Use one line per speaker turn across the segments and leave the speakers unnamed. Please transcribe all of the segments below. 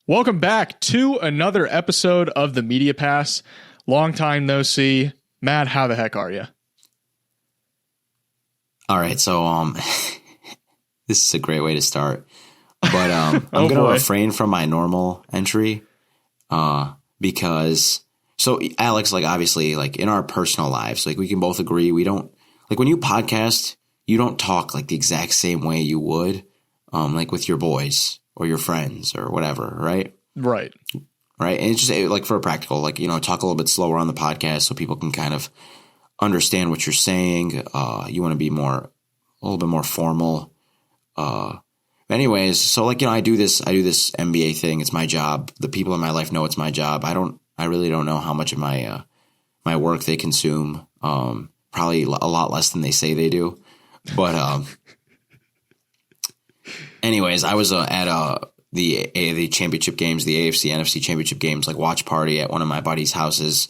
Welcome back to another episode of the Media Pass. Long time no see. Matt, how the heck are you?
All right, so this is a great way to start, but I'm going to refrain from my normal entry because Alex, like obviously, like in our personal lives, like we can both agree we don't like when you podcast, you don't talk like the exact same way you would like with your boys or your friends or whatever, right?
Right.
And it's just like for a practical, like, you know, talk a little bit slower on the podcast so people can kind of understand what you're saying. You want to be a little bit more formal. Anyways, so like, you know, I do this MBA thing. It's my job. The people in my life know it's my job. I really don't know how much of my work they consume. Probably a lot less than they say they do. But anyways, I was at the championship games, the AFC NFC championship games, like watch party at one of my buddies' houses,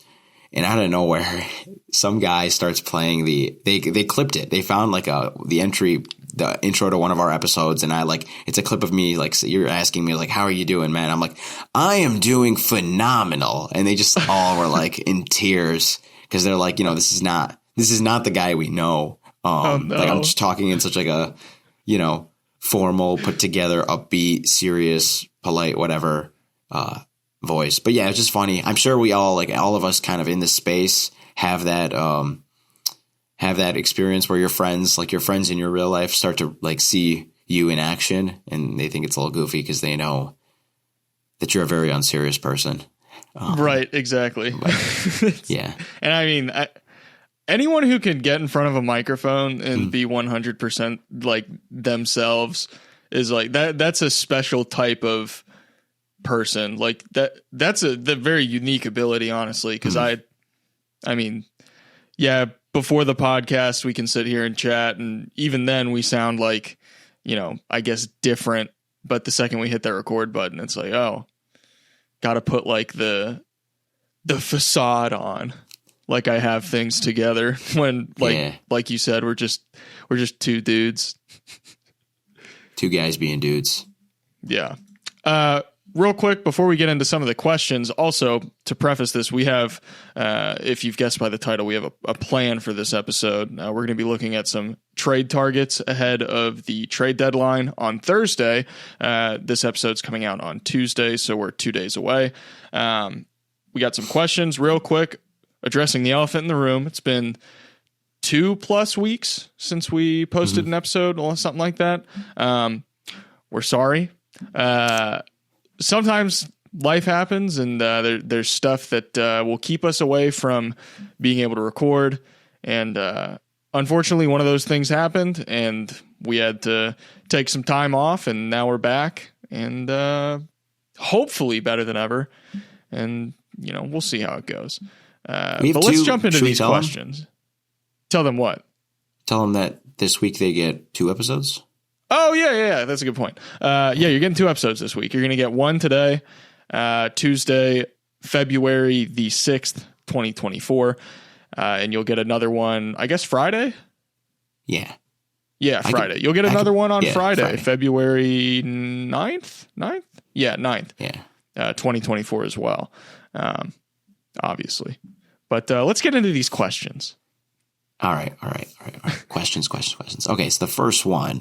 and out of nowhere, some guy starts playing they clipped it. They found like the intro to one of our episodes, and it's a clip of me, like, you're asking me like, how are you doing, man? I'm like, I am doing phenomenal. And they just all were like in tears because they're like, you know, this is not the guy we know.
Oh, no.
Like I'm just talking in such like a, you know, formal, put together, upbeat, serious, polite, whatever voice. But yeah, it's just funny. I'm sure we all, like all of us kind of in this space have that experience where your friends in your real life start to like see you in action and they think it's a little goofy because they know that you're a very unserious person.
Right. Exactly.
Yeah.
And I mean, anyone who can get in front of a microphone and be 100% like themselves is like that's a special type of person. Like that's the very unique ability, honestly. Because I mean, yeah, before the podcast, we can sit here and chat, and even then, we sound like, you know, I guess different. But the second we hit that record button, it's like, oh, got to put like the facade on. Like I have things together when like you said, we're just two dudes.
Two guys being dudes.
Yeah. Real quick, before we get into some of the questions, also to preface this, we have, if you've guessed by the title, we have a plan for this episode. We're going to be looking at some trade targets ahead of the trade deadline on Thursday. This episode's coming out on Tuesday, so we're 2 days away. We got some questions real quick. Addressing the elephant in the room. It's been 2+ weeks since we posted an episode or something like that. We're sorry. Sometimes life happens, and there's stuff that will keep us away from being able to record. And unfortunately, one of those things happened, and we had to take some time off, and now we're back, and hopefully better than ever. And, you know, we'll see how it goes. But let's jump into these questions. Tell them what?
Tell them that this week they get 2 episodes.
Oh, yeah. That's a good point. Yeah, you're getting 2 episodes this week. You're going to get one today, Tuesday, February the 6th, 2024. And you'll get another one, I guess, Friday?
Yeah.
Yeah, Friday. You'll get another one on Friday, February 9th? 9th? Yeah, 9th.
Yeah.
2024 as well, obviously. But let's get into these questions.
All right. Questions. Okay, so the first one.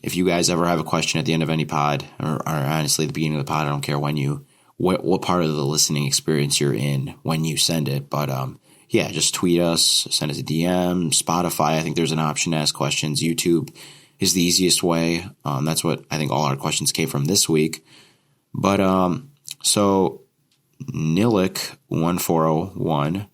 If you guys ever have a question at the end of any pod, or honestly the beginning of the pod, I don't care what part of the listening experience you're in when you send it. But just tweet us, send us a DM, Spotify. I think there's an option to ask questions. YouTube is the easiest way. That's what I think all our questions came from this week. But so Nilik1401,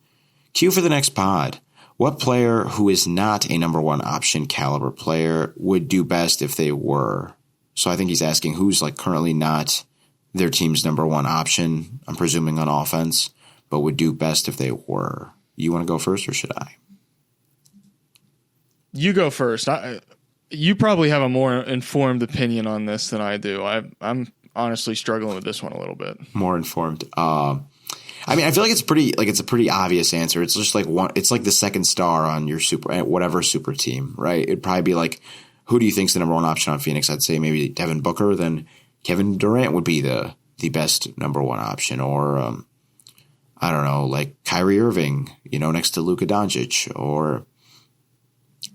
Q for the next pod. What player who is not a number one option caliber player would do best if they were? So I think he's asking who's like currently not their team's number one option, I'm presuming on offense, but would do best if they were. You want to go first or should I?
You go first. You probably have a more informed opinion on this than I do. I'm honestly struggling with this one a little bit.
More informed. I mean, I feel like it's a pretty obvious answer. It's just like it's like the second star on your super team, right? It'd probably be like who do you think's the number one option on Phoenix? I'd say maybe Devin Booker. Then Kevin Durant would be the best number one option, or I don't know, like Kyrie Irving, next to Luka Doncic, or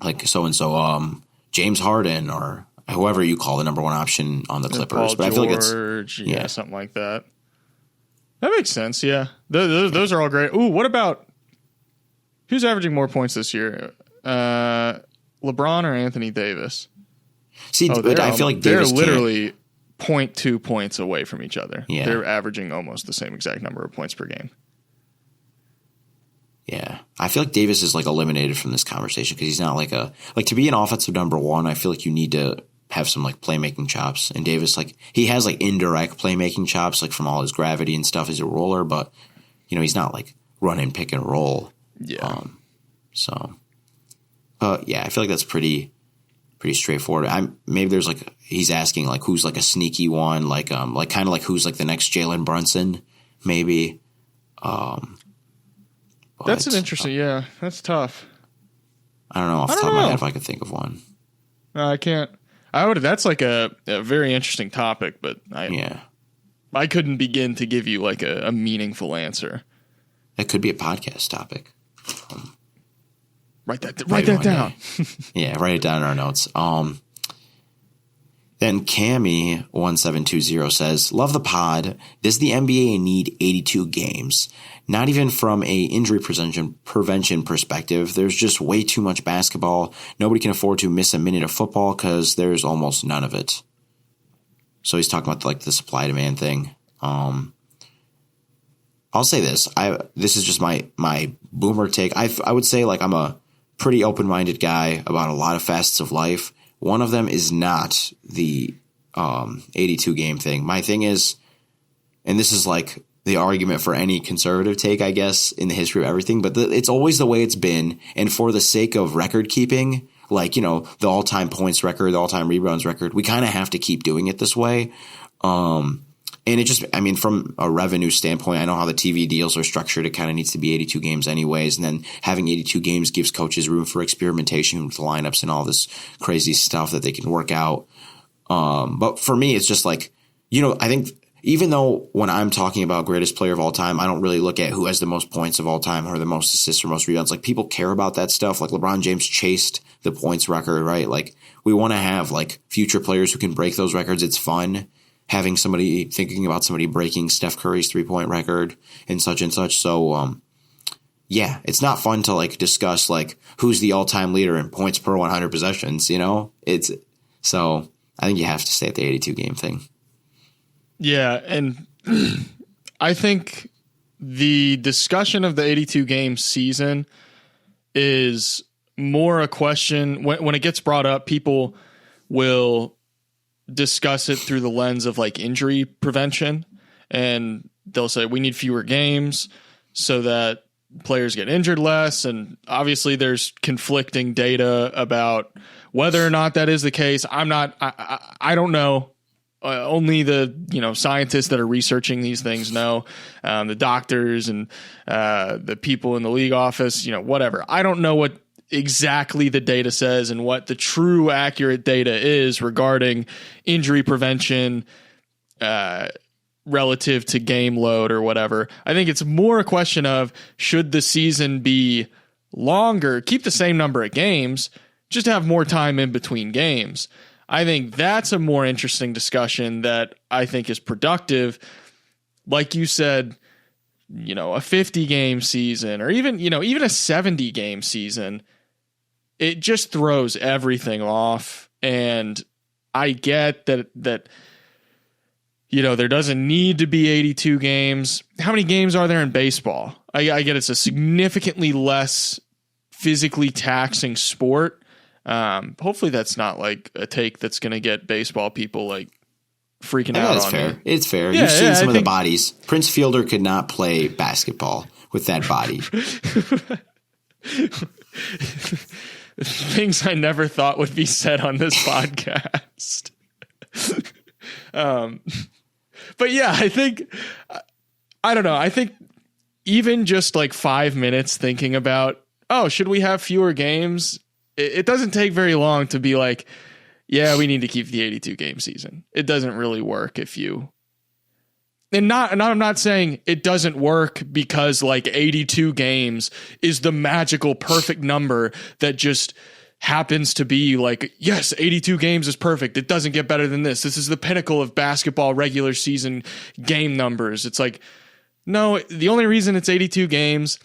like so and so, James Harden, or whoever you call the number one option on the Clippers.
But
I feel like
it's something like that. That makes sense. Yeah, those are all great. Ooh, what about who's averaging more points this year? LeBron or Anthony Davis?
See, but I feel like Davis
they're literally 0.2 points away from each other.
Yeah.
They're averaging almost the same exact number of points per game.
Yeah, I feel like Davis is like eliminated from this conversation because he's not like to be an offensive number one. I feel like you need to have some like playmaking chops, and Davis he has like indirect playmaking chops like from all his gravity and stuff as a roller, but he's not like running pick and roll.
Yeah.
Yeah, I feel like that's pretty straightforward. Maybe there's like he's asking like who's like a sneaky one, like kind of like who's like the next Jalen Brunson, maybe.
That's an interesting. Yeah, that's tough.
I don't know off the top of my head if I could think of one.
No, I can't. That's like a very interesting topic, but I couldn't begin to give you like a meaningful answer.
That could be a podcast topic.
Write that down.
Yeah, write it down in our notes. Then Cammy1720 says, love the pod. Does the NBA need 82 games? Not even from a injury prevention perspective. There's just way too much basketball. Nobody can afford to miss a minute of football because there's almost none of it. So he's talking about like the supply demand thing. I'll say this. This is just my boomer take. I would say like I'm a pretty open-minded guy about a lot of facets of life. One of them is not the 82 game thing. My thing is, and this is like the argument for any conservative take, I guess, in the history of everything, but it's always the way it's been. And for the sake of record keeping, like, the all-time points record, the all-time rebounds record, we kind of have to keep doing it this way. And it just, from a revenue standpoint, I know how the TV deals are structured. It kind of needs to be 82 games anyways. And then having 82 games gives coaches room for experimentation with lineups and all this crazy stuff that they can work out. But for me, it's just like, I think even though when I'm talking about greatest player of all time, I don't really look at who has the most points of all time or the most assists or most rebounds. Like people care about that stuff. Like LeBron James chased the points record, right? Like we want to have like future players who can break those records. It's fun. Having thinking about somebody breaking Steph Curry's 3-point record and such and such. So, yeah, it's not fun to like discuss like who's the all-time leader in points per 100 possessions, so I think you have to stay at the 82 game thing.
Yeah. And I think the discussion of the 82 game season is more a question when it gets brought up, people will discuss it through the lens of like injury prevention, and they'll say we need fewer games so that players get injured less. And obviously there's conflicting data about whether or not that is the case. I don't know. Only the scientists that are researching these things know, the doctors and the people in the league office, whatever. I don't know what exactly the data says and what the true accurate data is regarding injury prevention relative to game load or whatever. I think it's more a question of should the season be longer, keep the same number of games, just have more time in between games. I think that's a more interesting discussion that I think is productive. Like you said, a 50 game season or even a 70 game season, it just throws everything off. And I get that there doesn't need to be 82 games. How many games are there in baseball? I get it's a significantly less physically taxing sport. Hopefully that's not like a take that's going to get baseball people like freaking out on
fair.
me.
It's fair. You've seen some of the bodies. Prince Fielder could not play basketball with that body.
Things I never thought would be said on this podcast. But yeah, I think, I don't know. I think even just like 5 minutes thinking about, should we have fewer games? It doesn't take very long to be like, yeah, we need to keep the 82 game season. It doesn't really work if you. And I'm not saying it doesn't work because like 82 games is the magical perfect number that just happens to be like, yes, 82 games is perfect. It doesn't get better than this. This is the pinnacle of basketball regular season game numbers. It's like, no, the only reason it's 82 games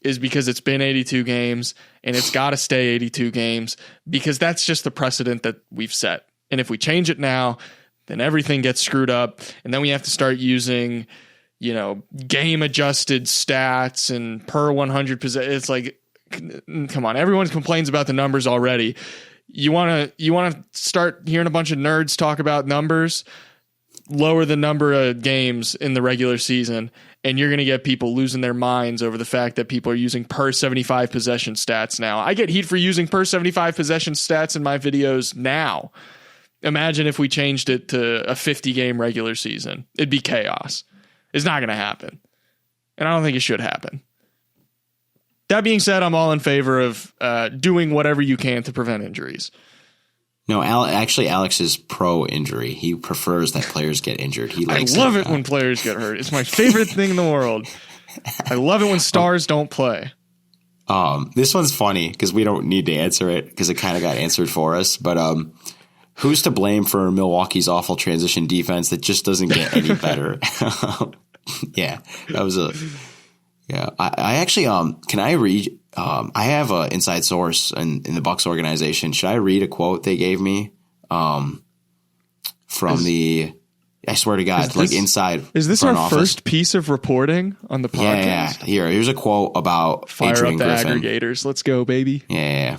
is because it's been 82 games and it's got to stay 82 games because that's just the precedent that we've set. And if we change it now, then everything gets screwed up. And then we have to start using, game adjusted stats and per 100 possession. It's like, come on, everyone complains about the numbers already. You want to start hearing a bunch of nerds talk about numbers, lower the number of games in the regular season, and you're going to get people losing their minds over the fact that people are using per 75 possession stats now. I get heat for using per 75 possession stats in my videos now. Imagine if we changed it to a 50 game regular season. It'd be chaos. It's not going to happen. And I don't think it should happen. That being said, I'm all in favor of doing whatever you can to prevent injuries.
No, actually, Alex is pro injury. He prefers that players get injured.
I love it when players get hurt. It's my favorite thing in the world. I love it when stars don't play.
This one's funny because we don't need to answer it because it kind of got answered for us. But who's to blame for Milwaukee's awful transition defense that just doesn't get any better? Yeah, that was yeah. I actually can I read? I have an inside source in the Bucks organization. Should I read a quote they gave me from the? I swear to God, like inside.
Is this our office. First piece of reporting on the podcast?
Yeah. Here's a quote about
Fire
Adrian
up the
Griffin.
Aggregators. Let's go, baby.
Yeah.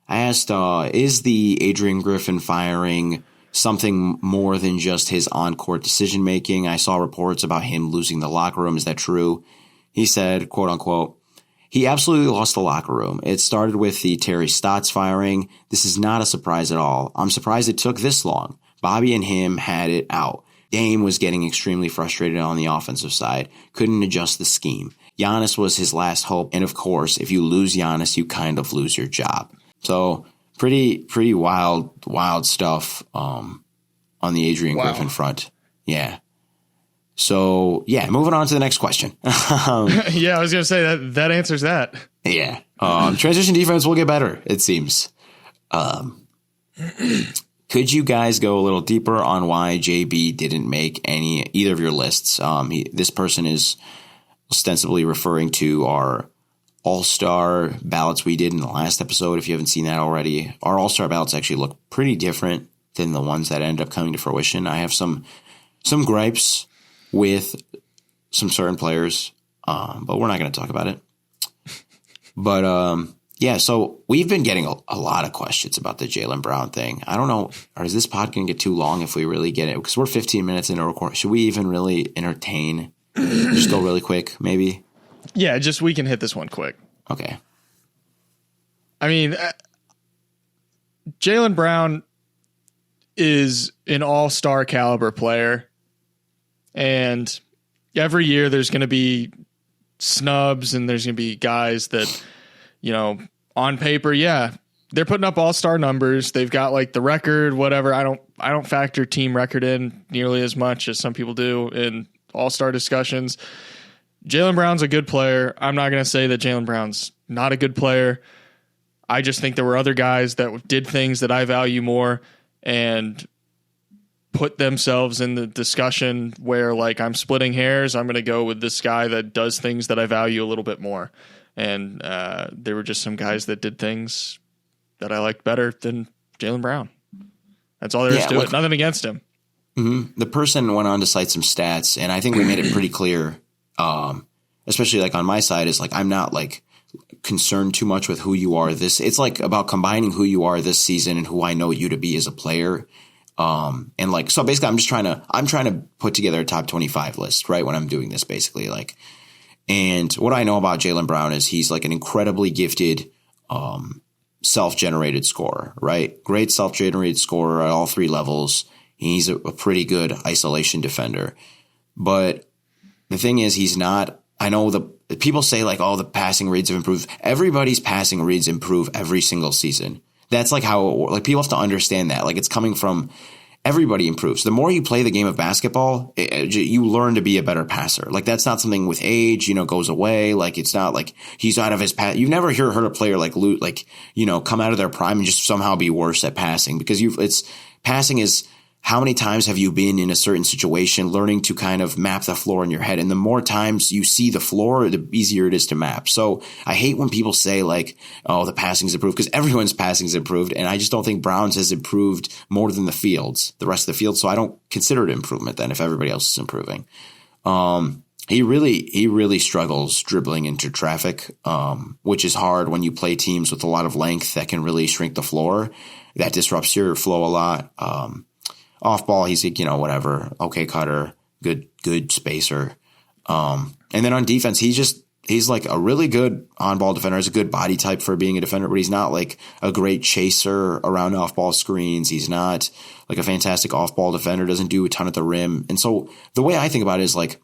I asked, is the Adrian Griffin firing something more than just his on-court decision-making? I saw reports about him losing the locker room. Is that true? He said, quote unquote, he absolutely lost the locker room. It started with the Terry Stotts firing. This is not a surprise at all. I'm surprised it took this long. Bobby and him had it out. Dame was getting extremely frustrated on the offensive side, couldn't adjust the scheme. Giannis was his last hope. And of course, if you lose Giannis, you kind of lose your job. So pretty wild stuff on the Adrian Griffin front. Yeah. So, yeah, moving on to the next question.
Yeah, I was going to say that answers that.
Yeah. Transition defense will get better, it seems. Could you guys go a little deeper on why JB didn't make either of your lists? This person is ostensibly referring to our All-Star ballots we did in the last episode. If you haven't seen that already, our All-Star ballots actually look pretty different than the ones that end up coming to fruition. I have some gripes with some certain players, but we're not going to talk about it. But yeah, so we've been getting a lot of questions about the Jaylen Brown thing. I don't know, or is this pod going to get too long if we really get it? Because we're 15 minutes into a record. Should we even really entertain? Just go really quick, maybe?
Yeah, we can hit this one quick.
Okay.
I mean, Jaylen Brown is an all-star caliber player. And every year there's going to be snubs and there's going to be guys that, on paper, yeah, they're putting up all-star numbers. They've got like the record, whatever. I don't factor team record in nearly as much as some people do in all-star discussions. Jaylen Brown's a good player. I'm not going to say that Jaylen Brown's not a good player. I just think there were other guys that did things that I value more and put themselves in the discussion where, like, I'm splitting hairs. I'm going to go with this guy that does things that I value a little bit more. And there were just some guys that did things that I liked better than Jaylen Brown. That's all there is to it. Nothing against him.
Mm-hmm. The person went on to cite some stats, and I think we made it pretty clear, especially like on my side, is like I'm not like concerned too much with who you are. It's like about combining who you are this season and who I know you to be as a player. And like, so basically I'm trying to put together a top 25 list, right? When I'm doing this, basically, like, and what I know about Jaylen Brown is he's like an incredibly gifted, self-generated scorer, right? Great self-generated scorer at all three levels. He's a pretty good isolation defender, but the thing is, he's not, I know the people say like, oh, the passing reads have improved. Everybody's passing reads improve every single season. That's like how like people have to understand that. Like it's coming from everybody improves. The more you play the game of basketball, you learn to be a better passer. Like that's not something with age, goes away. Like it's not like he's out of his pass. You've never heard a player come out of their prime and just somehow be worse at passing because passing is how many times have you been in a certain situation, learning to kind of map the floor in your head. And the more times you see the floor, the easier it is to map. So I hate when people say like, oh, the passing's improved because everyone's passing's improved. And I just don't think Brown's has improved more than the rest of the field. So I don't consider it improvement then if everybody else is improving. He really struggles dribbling into traffic, which is hard when you play teams with a lot of length that can really shrink the floor. That disrupts your flow a lot. Off ball, he's like, whatever. Okay, cutter, good spacer. And then on defense, he's like a really good on ball defender. He's a good body type for being a defender, but he's not like a great chaser around off ball screens. He's not like a fantastic off ball defender, doesn't do a ton at the rim. And so the way I think about it is like,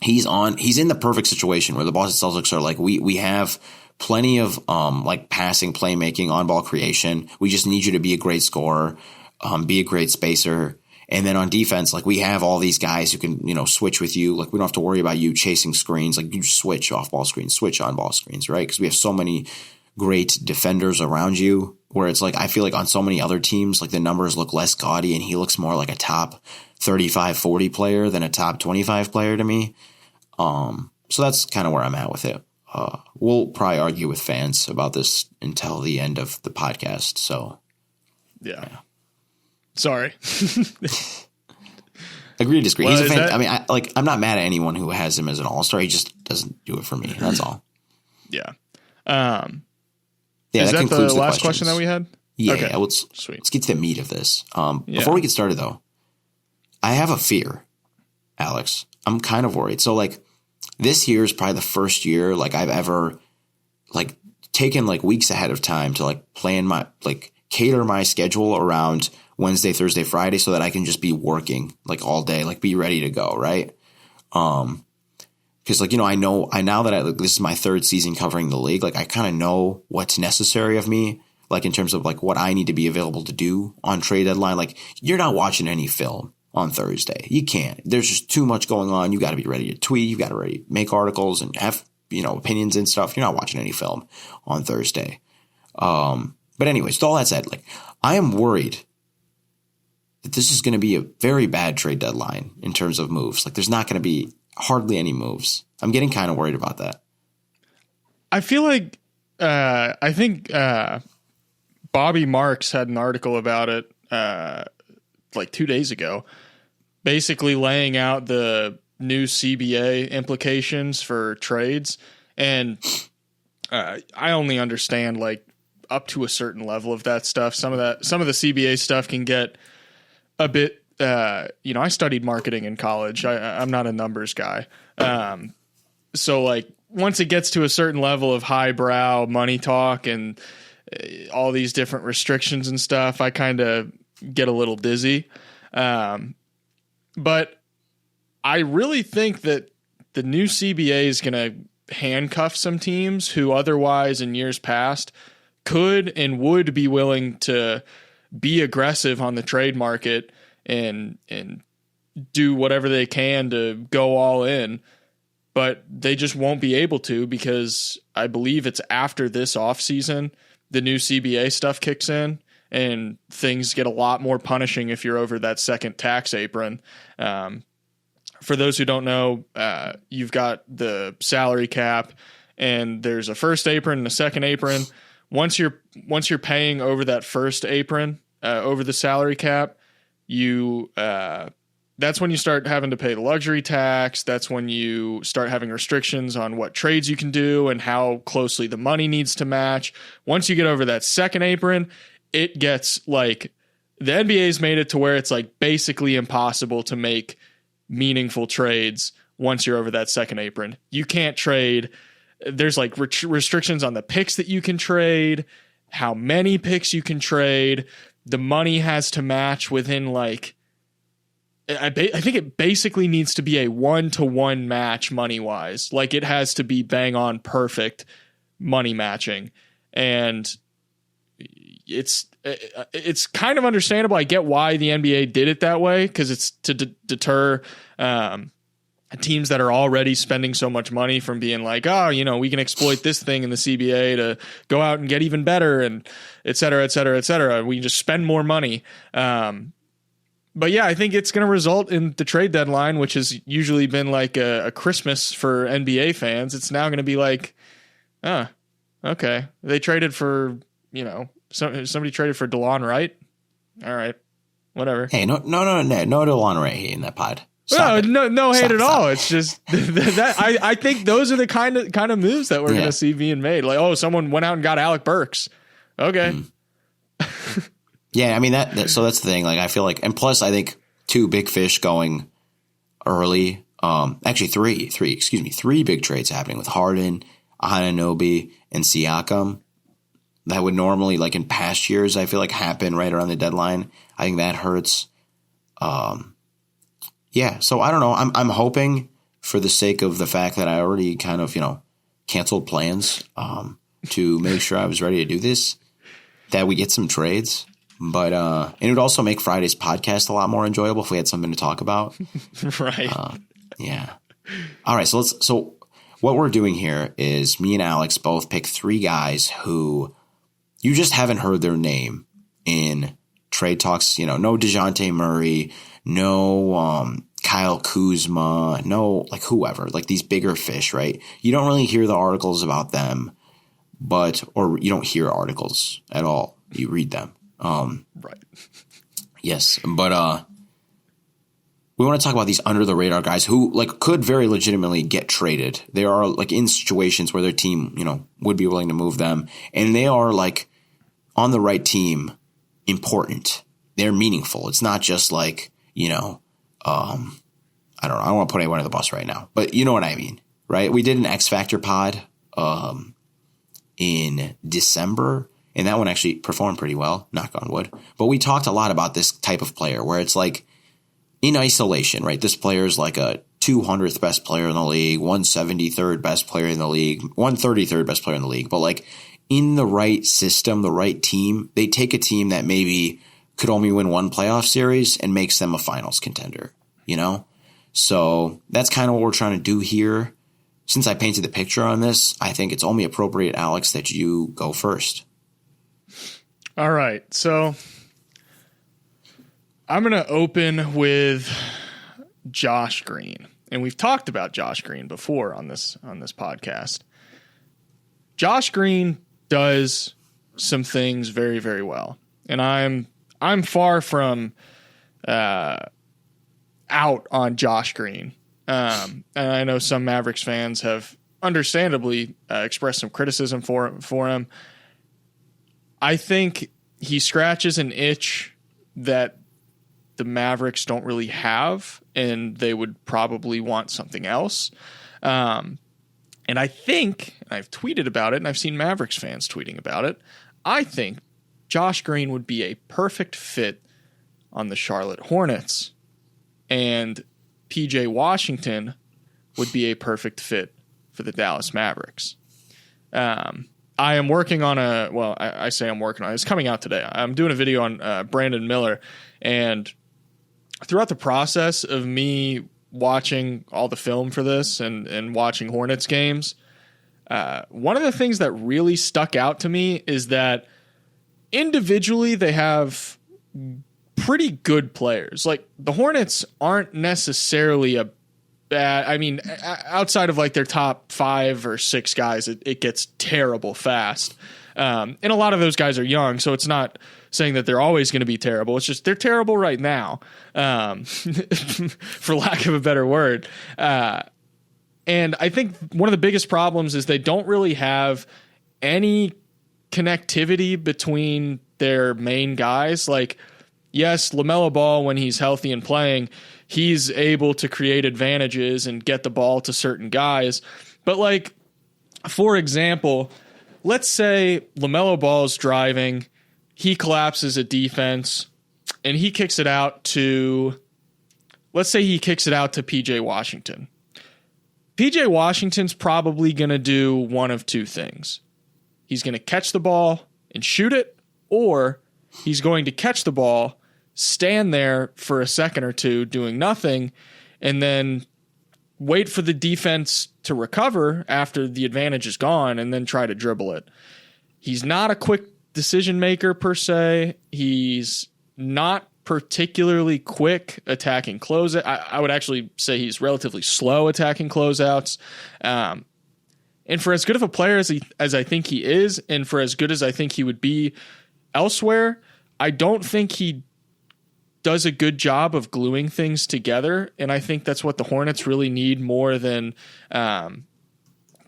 he's in the perfect situation where the Boston Celtics are like, we have plenty of, like passing, playmaking, on ball creation. We just need you to be a great scorer. Be a great spacer. And then on defense, like we have all these guys who can, switch with you. Like we don't have to worry about you chasing screens. Like you switch off ball screens, switch on ball screens, right? Because we have so many great defenders around you where it's like, I feel like on so many other teams, like the numbers look less gaudy and he looks more like a top 35, 40 player than a top 25 player to me. So that's kind of where I'm at with it. We'll probably argue with fans about this until the end of the podcast. So
yeah. Sorry.
Agree to disagree. Well, he's a fan. I'm not mad at anyone who has him as an all-star. He just doesn't do it for me. That's all.
Yeah.
Is
that the last question that we had?
Yeah.
Okay.
Yeah, let's get to the meat of this. Before we get started, though, I have a fear, Alex. I'm kind of worried. So, like, this year is probably the first year, like, I've ever, like, taken, like, weeks ahead of time to, like, plan my, like, cater my schedule around Wednesday, Thursday, Friday so that I can just be working like all day, like be ready to go. Right. Cause like, now that this is my third season covering the league, like I kind of know what's necessary of me, like in terms of like what I need to be available to do on trade deadline. Like you're not watching any film on Thursday. You can't, there's just too much going on. You got to be ready to tweet. You got to ready to make articles and have, opinions and stuff. You're not watching any film on Thursday. But anyways, with all that said, like I am worried that this is going to be a very bad trade deadline in terms of moves. Like there's not going to be hardly any moves. I'm getting kind of worried about that.
I feel like I think Bobby Marks had an article about it like 2 days ago, basically laying out the new CBA implications for trades. And I only understand like up to a certain level of that stuff. Some of the CBA stuff can get a bit, I studied marketing in college. I'm not a numbers guy. So like once it gets to a certain level of highbrow money talk and all these different restrictions and stuff, I kind of get a little dizzy. But I really think that the new CBA is going to handcuff some teams who otherwise in years past could and would be willing to be aggressive on the trade market and do whatever they can to go all in, but they just won't be able to because I believe it's after this offseason the new CBA stuff kicks in and things get a lot more punishing if you're over that second tax apron. For those who don't know, you've got the salary cap and there's a first apron and a second apron. Once you're paying over that first apron, over the salary cap, that's when you start having to pay the luxury tax. That's when you start having restrictions on what trades you can do and how closely the money needs to match. Once you get over that second apron, it gets like the NBA's made it to where it's like basically impossible to make meaningful trades once you're over that second apron. You can't trade. There's like restrictions on the picks that you can trade, how many picks you can trade. The money has to match within like, I think it basically needs to be a 1-to-1 match money wise. Like it has to be bang on perfect money matching. And it's kind of understandable. I get why the NBA did it that way, because it's to deter teams that are already spending so much money from being like, oh, we can exploit this thing in the CBA to go out and get even better, and et cetera, et cetera, et cetera. We can just spend more money. But yeah, I think it's going to result in the trade deadline, which has usually been like a Christmas for NBA fans. It's now going to be like, okay, they traded for, somebody traded for DeLon Wright. All right, whatever.
Hey, no DeLon Wright in that pod.
No hate at all. It's just that I think those are the kind of moves that we're going to see being made. Like, oh, someone went out and got Alec Burks. Okay.
Yeah, I mean so that's the thing. Like, I feel like, and plus I think two big fish going early. Actually three big trades happening with Harden, Anunoby, and Siakam. That would normally, like in past years, I feel like happen right around the deadline. I think that hurts. Yeah, so I don't know. I'm hoping, for the sake of the fact that I already kind of, canceled plans to make sure I was ready to do this, that we get some trades. But and it would also make Friday's podcast a lot more enjoyable if we had something to talk about.
Right.
Yeah. All right. So what we're doing here is me and Alex both pick three guys who you just haven't heard their name in trade talks. No DeJounte Murray, no Kyle Kuzma, no like whoever, like these bigger fish, right? You don't really hear the articles about them, or you don't hear articles at all. You read them.
Right.
Yes. But we want to talk about these under the radar guys who like could very legitimately get traded. They are like in situations where their team, would be willing to move them, and they are like on the right team, important. They're meaningful. It's not just like, I don't know. I don't want to put anyone on the bus right now, but you know what I mean, right? We did an X Factor pod in December, and that one actually performed pretty well, knock on wood. But we talked a lot about this type of player where it's like in isolation, right? This player is like a 200th best player in the league, 173rd best player in the league, 133rd best player in the league. But like in the right system, the right team, they take a team that maybe could only win one playoff series and makes them a finals contender, So that's kind of what we're trying to do here. Since I painted the picture on this, I think it's only appropriate, Alex, that you go first.
All right. So I'm going to open with Josh Green. And we've talked about Josh Green before on this podcast. Josh Green does some things very, very well. And I'm far from out on Josh Green. And I know some Mavericks fans have understandably expressed some criticism for him. I think he scratches an itch that the Mavericks don't really have, and they would probably want something else. And I think, I've tweeted about it, and I've seen Mavericks fans tweeting about it, I think Josh Green would be a perfect fit on the Charlotte Hornets, and PJ Washington would be a perfect fit for the Dallas Mavericks. I am working on I say I'm working on it. It's coming out today. I'm doing a video on Brandon Miller, and throughout the process of me watching all the film for this and watching Hornets games, one of the things that really stuck out to me is that individually they have pretty good players. Like the Hornets aren't necessarily a bad, outside of like their top 5 or 6 guys, it gets terrible fast. And a lot of those guys are young, so it's not saying that they're always going to be terrible. It's just they're terrible right now, for lack of a better word. And I think one of the biggest problems is they don't really have any connectivity between their main guys. Like, yes, LaMelo Ball, when he's healthy and playing, he's able to create advantages and get the ball to certain guys. But like, for example, let's say LaMelo Ball's driving, he collapses a defense, and he kicks it out to, let's say he kicks it out to PJ Washington. PJ Washington's probably going to do one of two things. He's going to catch the ball and shoot it, or he's going to catch the ball, stand there for a second or two doing nothing, and then wait for the defense to recover after the advantage is gone and then try to dribble it. He's not a quick decision maker per se. He's not particularly quick attacking closeout. I would actually say he's relatively slow attacking closeouts. And for as good of a player as I think he is, and for as good as I think he would be elsewhere, I don't think he does a good job of gluing things together. And I think that's what the Hornets really need more than kind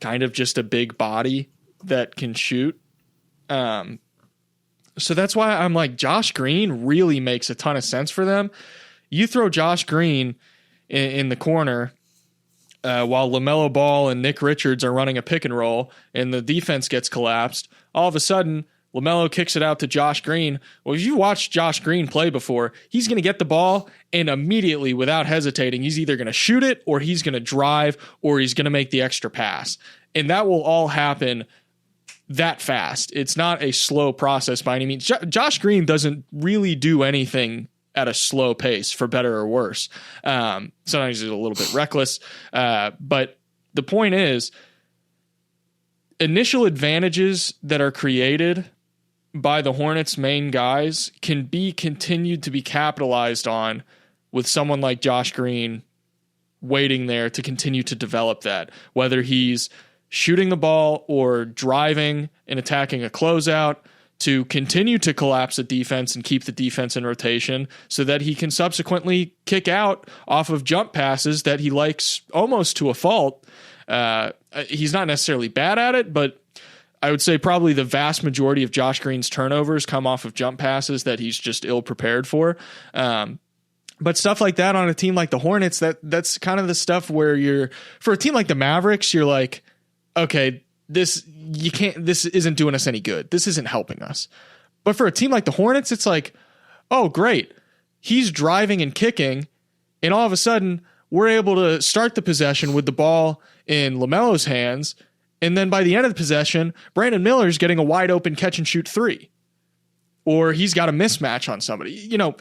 of just a big body that can shoot. So that's why I'm like, Josh Green really makes a ton of sense for them. You throw Josh Green in the corner while LaMelo Ball and Nick Richards are running a pick and roll and the defense gets collapsed. All of a sudden, LaMelo kicks it out to Josh Green. Well, if you watched Josh Green play before, he's going to get the ball and immediately, without hesitating, he's either going to shoot it or he's going to drive or he's going to make the extra pass. And that will all happen that fast. It's not a slow process by any means. Josh Green doesn't really do anything at a slow pace, for better or worse. Sometimes he's a little bit reckless. But the point is, initial advantages that are created by the Hornets' main guys can be continued to be capitalized on with someone like Josh Green waiting there to continue to develop that, whether he's shooting the ball or driving and attacking a closeout to continue to collapse the defense and keep the defense in rotation so that he can subsequently kick out off of jump passes that he likes almost to a fault. He's not necessarily bad at it, but I would say probably the vast majority of Josh Green's turnovers come off of jump passes that he's just ill prepared for. But stuff like that on a team like the Hornets, that's kind of the stuff where for a team like the Mavericks, you're like, okay, this isn't doing us any good. This isn't helping us. But for a team like the Hornets, it's like, oh, great. He's driving and kicking, and all of a sudden we're able to start the possession with the ball in LaMelo's hands, and then by the end of the possession, Brandon Miller's getting a wide open catch and shoot three. Or he's got a mismatch on somebody. You know,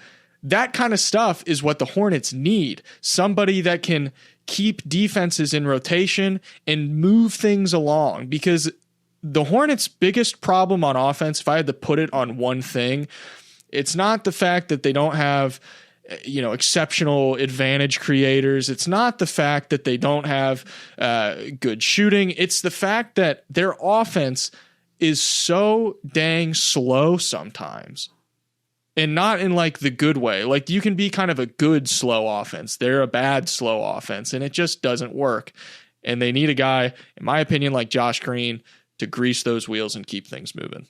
that kind of stuff is what the Hornets need. Somebody that can keep defenses in rotation and move things along. Because the Hornets' biggest problem on offense, if I had to put it on one thing, it's not the fact that they don't have, exceptional advantage creators. It's not the fact that they don't have good shooting. It's the fact that their offense is so dang slow sometimes. And not in like the good way. Like you can be kind of a good slow offense. They're a bad slow offense, and it just doesn't work. And they need a guy, in my opinion, like Josh Green to grease those wheels and keep things moving.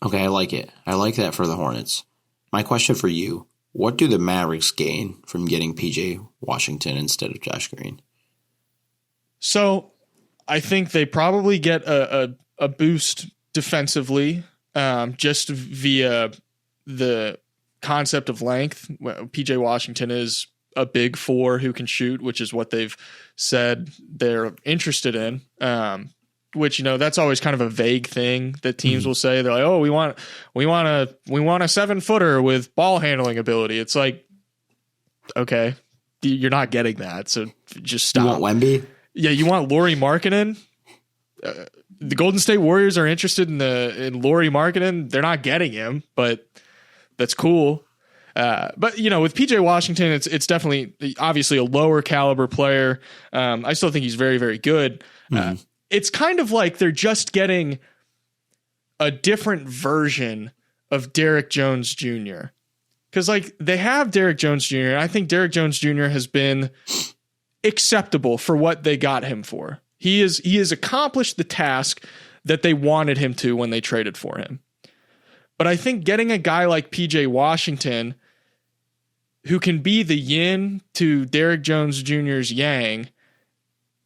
Okay, I like it. I like that for the Hornets. My question for you, what do the Mavericks gain from getting PJ Washington instead of Josh Green?
So I think they probably get a boost defensively. Just via the concept of length. PJ Washington is a big four who can shoot, which is what they've said they're interested in. Which, that's always kind of a vague thing that teams will say. They're like, oh, we want a 7-footer with ball handling ability. It's like, okay, you're not getting that. So just stop.
You want Wemby?
Yeah. You want Lauri Markkanen? The Golden State Warriors are interested in Lauri Markkanen. They're not getting him, but that's cool. But with PJ Washington, it's definitely obviously a lower caliber player. I still think he's very, very good. It's kind of like they're just getting a different version of Derrick Jones Jr. Because like they have Derrick Jones Jr. And I think Derrick Jones Jr. has been acceptable for what they got him for. He has accomplished the task that they wanted him to when they traded for him. But I think getting a guy like PJ Washington, who can be the yin to Derrick Jones Jr.'s yang,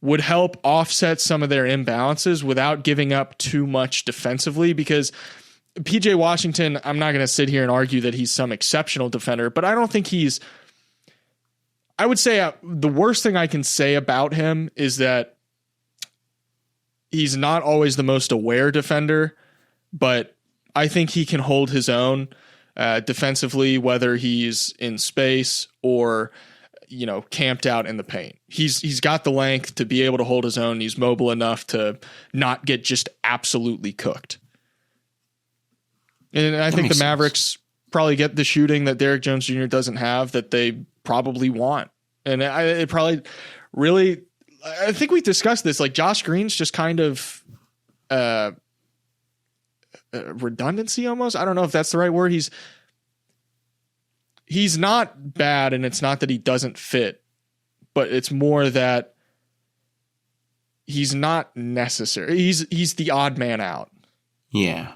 would help offset some of their imbalances without giving up too much defensively. Because PJ Washington, I'm not going to sit here and argue that he's some exceptional defender, but I don't think I would say the worst thing I can say about him is that he's not always the most aware defender, but I think he can hold his own defensively, whether he's in space or, camped out in the paint. He's got the length to be able to hold his own. He's mobile enough to not get just absolutely cooked. And I think the Mavericks probably get the shooting that Derrick Jones Jr. doesn't have that they probably want. And it probably really, I think we discussed this, like Josh Green's just kind of redundancy almost. I don't know if that's the right word. He's not bad, and it's not that he doesn't fit, but it's more that he's not necessary. He's the odd man out.
Yeah.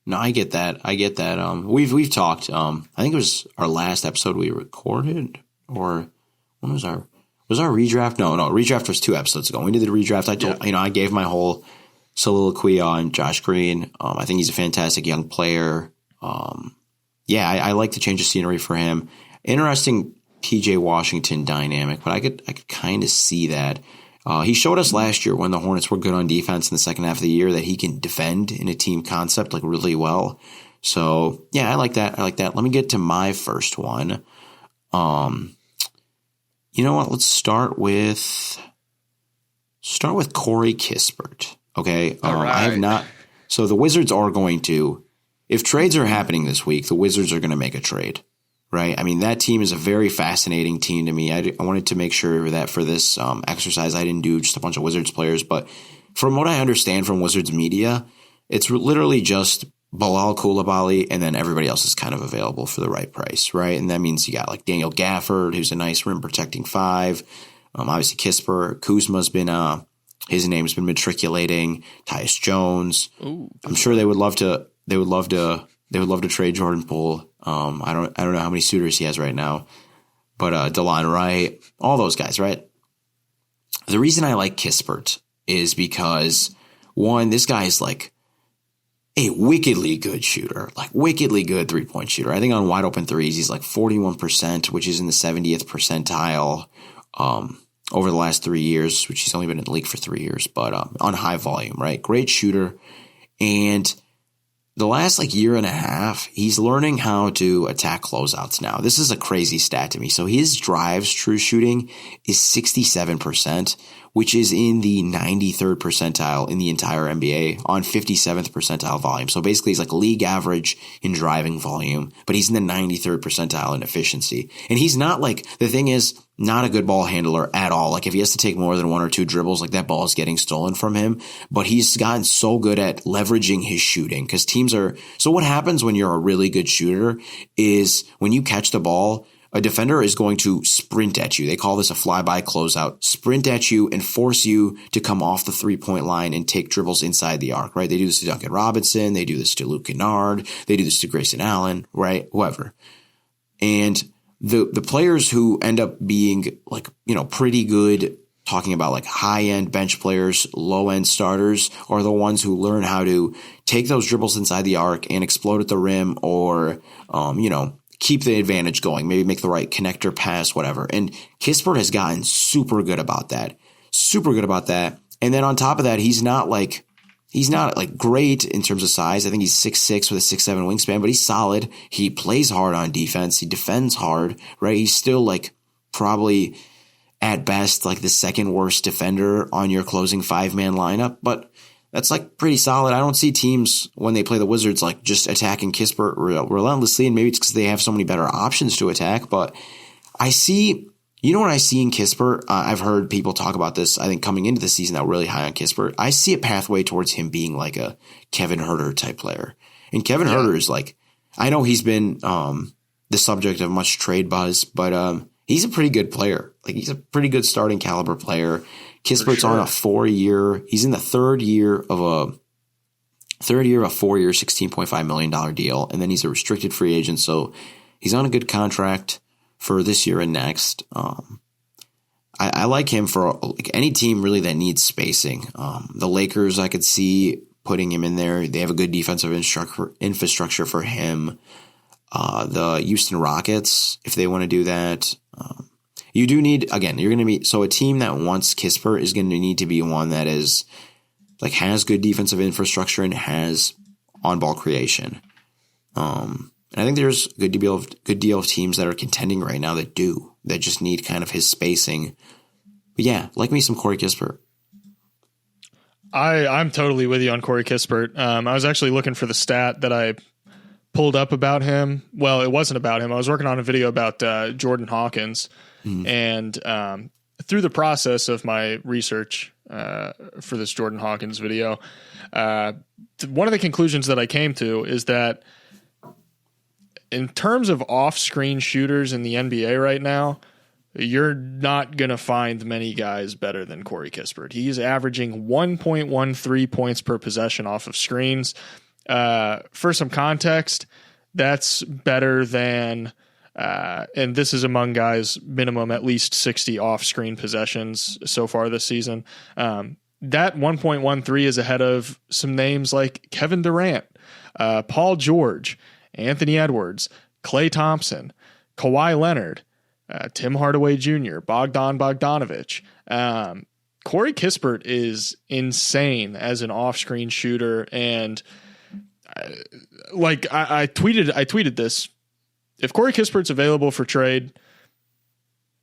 No, I get that. We've talked. I think it was our last episode we recorded, or when was our redraft? No, redraft was 2 episodes ago. When we did the redraft, I gave my whole soliloquy on Josh Green. I think he's a fantastic young player. I like the change of scenery for him. Interesting PJ Washington dynamic, but I could kind of see that. He showed us last year when the Hornets were good on defense in the second half of the year that he can defend in a team concept like really well. So yeah, I like that. Let me get to my first one. You know what? Let's start with Corey Kispert. Okay.
All right.
I have not. So the Wizards are going to, if trades are happening this week, the Wizards are going to make a trade, right? I mean, that team is a very fascinating team to me. I wanted to make sure that for this exercise, I didn't do just a bunch of Wizards players, but from what I understand from Wizards media, it's literally just Bilal Coulibaly, and then everybody else is kind of available for the right price, right? And that means you got like Daniel Gafford, who's a nice rim protecting 5. Obviously Kispert, Kuzma's been his name's been matriculating. Tyus Jones.
Ooh.
I'm sure they would love to trade Jordan Poole. I don't know how many suitors he has right now, but DeLon Wright, all those guys, right? The reason I like Kispert is because, one, this guy is like a wickedly good shooter, like wickedly good 3-point shooter. I think on wide open threes, he's like 41%, which is in the 70th percentile over the last 3 years, which he's only been in the league for 3 years, but on high volume, right? Great shooter. And the last like year and a half, he's learning how to attack closeouts now. This is a crazy stat to me. So his drives true shooting is 67%, which is in the 93rd percentile in the entire NBA on 57th percentile volume. So basically he's like league average in driving volume, but he's in the 93rd percentile in efficiency. And he's not like, the thing is, not a good ball handler at all. Like if he has to take more than 1 or 2 dribbles, like that ball is getting stolen from him. But he's gotten so good at leveraging his shooting because so what happens when you're a really good shooter is when you catch the ball, a defender is going to sprint at you. They call this a flyby closeout. Sprint at you and force you to come off the 3-point line and take dribbles inside the arc, right? They do this to Duncan Robinson. They do this to Luke Kennard. They do this to Grayson Allen, right? Whoever. And the players who end up being like, pretty good, talking about like high-end bench players, low-end starters, are the ones who learn how to take those dribbles inside the arc and explode at the rim or, keep the advantage going, maybe make the right connector pass, whatever. And Kispert has gotten super good about that. And then on top of that, he's not great in terms of size. I think he's 6'6" with a 6'7" wingspan, but he's solid. He plays hard on defense. He defends hard, right? He's still like probably at best like the second worst defender on your closing 5-man lineup, but that's like pretty solid. I don't see teams when they play the Wizards like just attacking Kispert relentlessly, and maybe it's because they have so many better options to attack. But I see, what I see in Kispert? I've heard people talk about this, I think coming into the season, that were really high on Kispert. I see a pathway towards him being like a Kevin Huerter type player. And Kevin Huerter is like, I know he's been the subject of much trade buzz, but he's a pretty good player. Like he's a pretty good starting caliber player. Kispert's on a 4-year. He's in the third year of a 4-year, $16.5 million deal. And then he's a restricted free agent. So he's on a good contract for this year and next. I like him for like any team really that needs spacing. The Lakers, I could see putting him in there. They have a good defensive infrastructure for him. The Houston Rockets, if they want to do that. You do need, again, you're going to be, so a team that wants Kispert is going to need to be one that is like has good defensive infrastructure and has on-ball creation. And I think there's a good deal of teams that are contending right now that just need kind of his spacing. But yeah, like me some Corey Kispert.
I'm totally with you on Corey Kispert. I was actually looking for the stat that I pulled up about him. Well, it wasn't about him. I was working on a video about Jordan Hawkins. And through the process of my research for this Jordan Hawkins video, one of the conclusions that I came to is that in terms of off-screen shooters in the NBA right now, you're not going to find many guys better than Corey Kispert. He's averaging 1.13 points per possession off of screens. For some context, that's better than, and this is among guys minimum at least 60 off-screen possessions so far this season. That 1.13 is ahead of some names like Kevin Durant, Paul George, Anthony Edwards, Klay Thompson, Kawhi Leonard, Tim Hardaway Jr., Bogdanovic. Corey Kispert is insane as an off-screen shooter, and I tweeted this. If Corey Kispert's available for trade,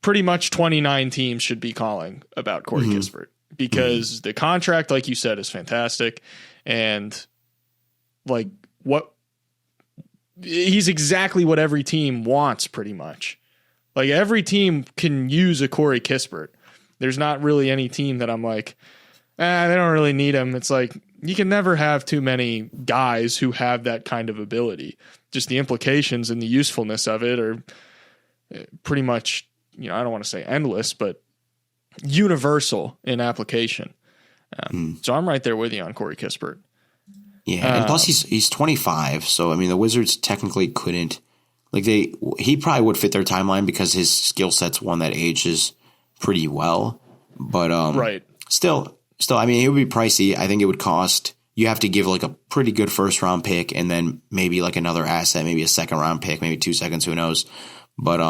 pretty much 29 teams should be calling about Corey Kispert because the contract, like you said, is fantastic, and he's exactly what every team wants, pretty much. Like, every team can use a Corey Kispert. There's not really any team that I'm like, they don't really need him. It's like, you can never have too many guys who have that kind of ability. Just the implications and the usefulness of it are pretty much, I don't want to say endless, but universal in application. So I'm right there with you on Corey Kispert.
Yeah, and plus he's 25, so I mean the Wizards technically couldn't he probably would fit their timeline because his skill set's one that ages pretty well. But
right.
Still, I mean it would be pricey. I think it would cost, you have to give like a pretty good first round pick and then maybe like another asset, maybe a second round pick, maybe 2 seconds, who knows. But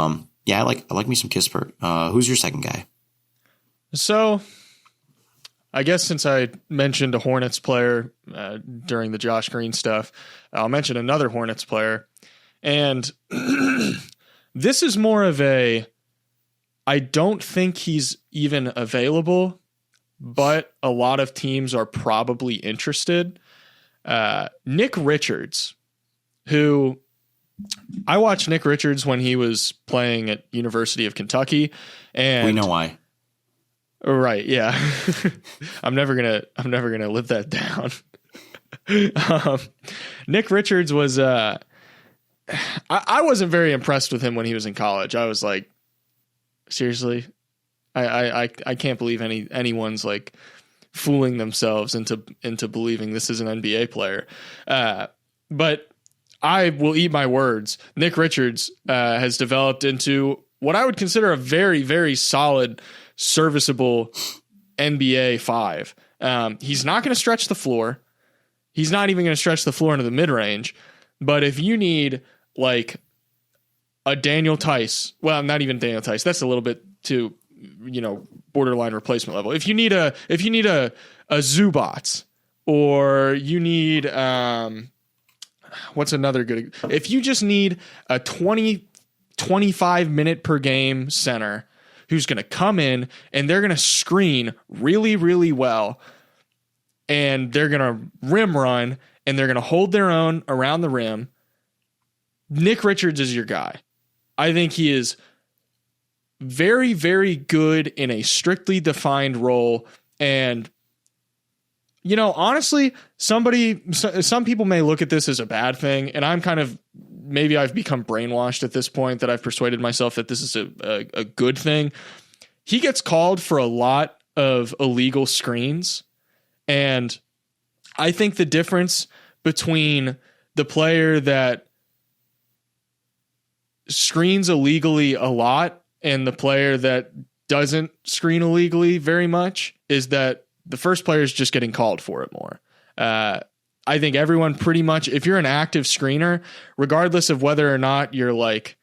yeah, I like me some Kispert. Who's your second guy?
So I guess since I mentioned a Hornets player during the Josh Green stuff, I'll mention another Hornets player. And this is more of I don't think he's even available, but a lot of teams are probably interested. Nick Richards, who I watched Nick Richards when he was playing at University of Kentucky. And
we know why.
Right. Yeah. I'm never going to live that down. Nick Richards was, I wasn't very impressed with him when he was in college. I was like, seriously, I can't believe anyone's like fooling themselves into believing this is an NBA player. But I will eat my words. Nick Richards, has developed into what I would consider a very, very solid, serviceable NBA 5. He's not going to stretch the floor. He's not even going to stretch the floor into the mid-range. But if you need like a Daniel Tice, well, not even Daniel Tice, that's a little bit too, borderline replacement level. If you need a Zubats, or you need what's another good, if you just need a 25 minute per game center who's going to come in and they're going to screen really, really well, and they're going to rim run and they're going to hold their own around the rim, Nick Richards is your guy. I think he is very, very good in a strictly defined role. And, honestly, some people may look at this as a bad thing. And I'm maybe I've become brainwashed at this point that I've persuaded myself that this is a good thing. He gets called for a lot of illegal screens. And I think the difference between the player that screens illegally a lot and the player that doesn't screen illegally very much is that the first player is just getting called for it more. I think everyone pretty much, if you're an active screener, regardless of whether or not you're like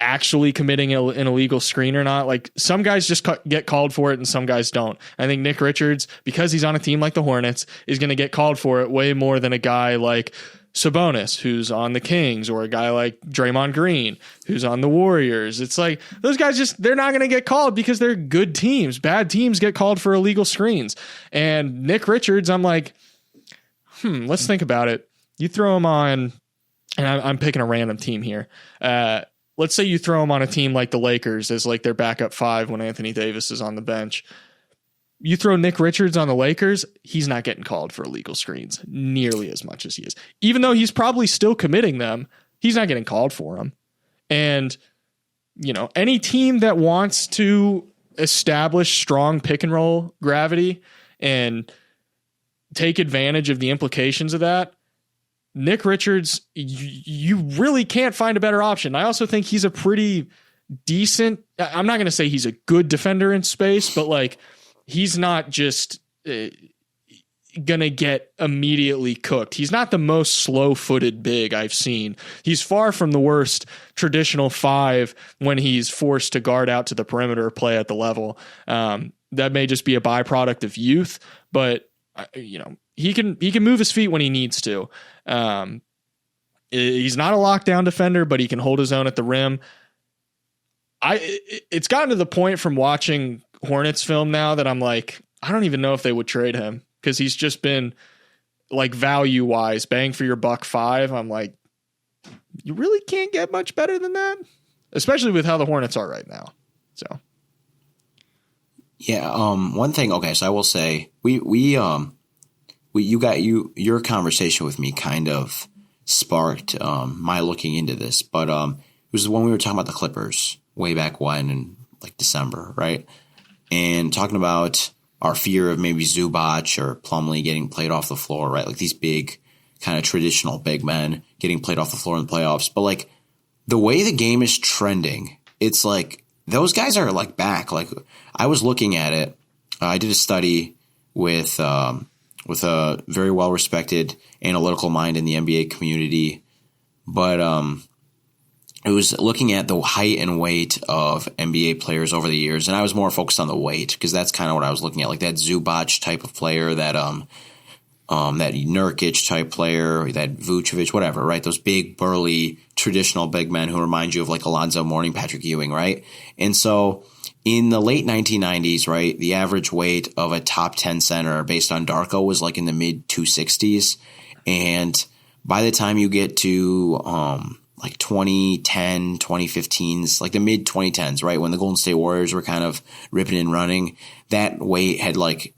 actually committing an illegal screen or not. Like some guys just get called for it and some guys don't. I think Nick Richards, because he's on a team like the Hornets, is going to get called for it way more than a guy like Sabonis, who's on the Kings, or a guy like Draymond Green, who's on the Warriors. It's like those guys they're not going to get called because they're good teams. Bad teams get called for illegal screens. And Nick Richards, I'm like, let's think about it. You throw him on, and I'm picking a random team here. Let's say you throw him on a team like the Lakers as like their backup 5 when Anthony Davis is on the bench. You throw Nick Richards on the Lakers, he's not getting called for illegal screens nearly as much as he is. Even though he's probably still committing them, he's not getting called for them. And, any team that wants to establish strong pick and roll gravity and take advantage of the implications of that, Nick Richards, you really can't find a better option. I also think he's a pretty decent, I'm not going to say he's a good defender in space, but like he's not just going to get immediately cooked. He's not the most slow-footed big I've seen. He's far from the worst traditional 5 when he's forced to guard out to the perimeter or play at the level. That may just be a byproduct of youth, but he can move his feet when he needs to. He's not a lockdown defender, but he can hold his own at the rim. It's gotten to the point from watching Hornets film now that I'm like, I don't even know if they would trade him, because he's just been like value wise, bang for your buck 5. I'm like, you really can't get much better than that, especially with how the Hornets are right now. So.
Yeah. One thing. Okay. So I will say your conversation with me kind of sparked my looking into this, but it was when we were talking about the Clippers way back when in like December, right? And talking about our fear of maybe Zubac or Plumlee getting played off the floor, right? Like these big kind of traditional big men getting played off the floor in the playoffs. But like the way the game is trending, it's like those guys are like back. Like I was looking at it. I did a study with a very well-respected analytical mind in the NBA community. But it was looking at the height and weight of NBA players over the years, and I was more focused on the weight because that's kind of what I was looking at, like that Zubac type of player, that that Nurkic type player, that Vucevic, whatever, right? Those big, burly, traditional big men who remind you of like Alonzo Mourning, Patrick Ewing, right? And so in the late 1990s, right, the average weight of a top 10 center based on Darko was like in the mid 260s. And by the time you get to like 2010, 2015s, like the mid 2010s, right, when the Golden State Warriors were kind of ripping and running, that weight had like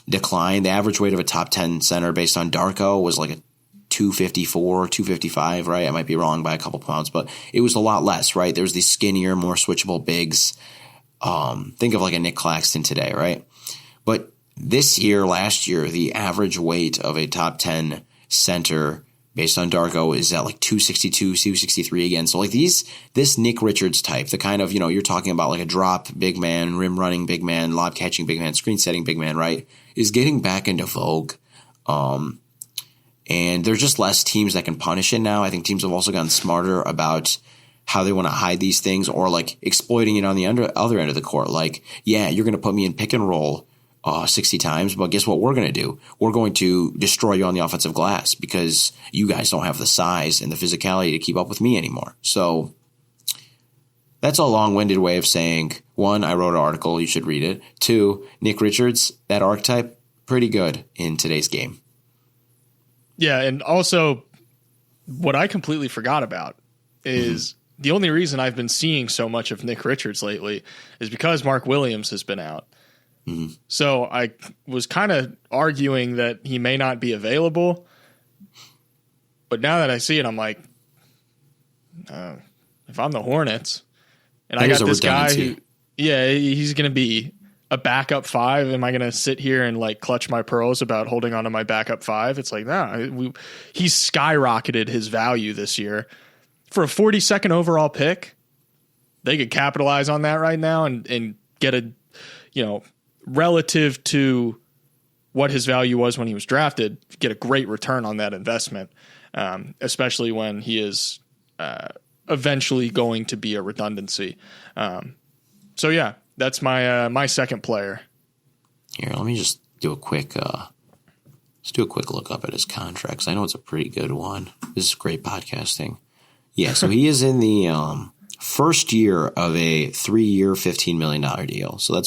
declined. The average weight of a top 10 center based on Darko was like a 254, 255, right? I might be wrong by a couple pounds, but it was a lot less, right? There was these skinnier, more switchable bigs. Think of like a Nick Claxton today, right? But this year, last year, the average weight of a top 10 center based on Darko is at like 262, 263 again. So like this Nick Richards type, the kind of, you're talking about like a drop big man, rim running big man, lob catching big man, screen setting big man, right, is getting back into vogue. And there's just less teams that can punish it now. I think teams have also gotten smarter about how they want to hide these things, or like exploiting it on the other end of the court. Like, yeah, you're going to put me in pick and roll 60 times, but guess what we're going to do? We're going to destroy you on the offensive glass because you guys don't have the size and the physicality to keep up with me anymore. So that's a long-winded way of saying, 1, I wrote an article, you should read it. 2, Nick Richards, that archetype, pretty good in today's game.
Yeah, and also what I completely forgot about is the only reason I've been seeing so much of Nick Richards lately is because Mark Williams has been out. Mm-hmm. So I was kind of arguing that he may not be available. But now that I see it, I'm like, if I'm the Hornets and I got this guy who, he's going to be a backup 5. Am I going to sit here and like clutch my pearls about holding on to my backup 5? It's like, he's skyrocketed his value this year for a 42nd overall pick. They could capitalize on that right now and get a, relative to what his value was when he was drafted, get a great return on that investment. Especially when he is a eventually going to be a redundancy. So yeah, that's my second player.
Here, let me just do a quick look up at his contract, 'cause I know it's a pretty good one. This is great podcasting. Yeah, so he is in the first year of a 3-year, $15 million deal. So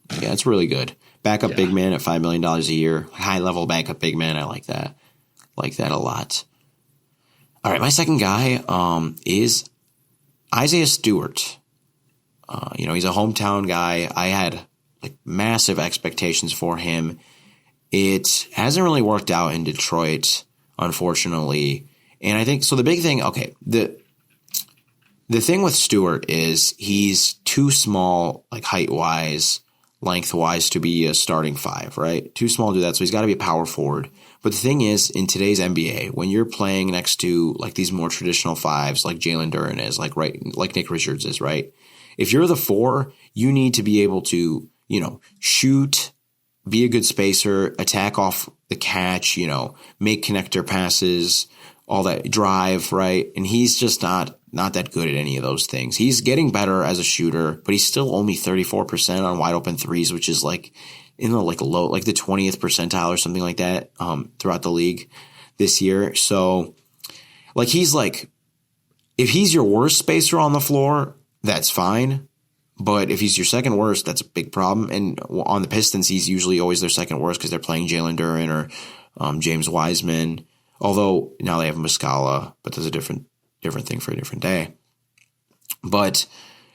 that's really good. Backup big man at $5 million a year. High level backup big man. I like that. Like that a lot. All right, my second guy is Isaiah Stewart. He's a hometown guy. I had like massive expectations for him. It hasn't really worked out in Detroit, unfortunately. And I think so. The big thing, the thing with Stewart is he's too small, like height wise, length wise, to be a starting five, right? Too small to do that. So he's got to be a power forward. But the thing is, in today's NBA, when you're playing next to like these more traditional fives, like Jalen Duren is, like Nick Richards is, right? If you're the 4, you need to be able to, shoot, be a good spacer, attack off the catch, make connector passes, all that, drive, right? And he's just not that good at any of those things. He's getting better as a shooter, but he's still only 34% on wide open threes, which is like in the low, like the 20th percentile or something like that throughout the league this year. So he's like, if he's your worst spacer on the floor, that's fine. But if he's your second worst, that's a big problem. And on the Pistons, he's usually always their second worst because they're playing Jalen Duren or James Wiseman. Although now they have Muscala, but there's a different thing for a different day. But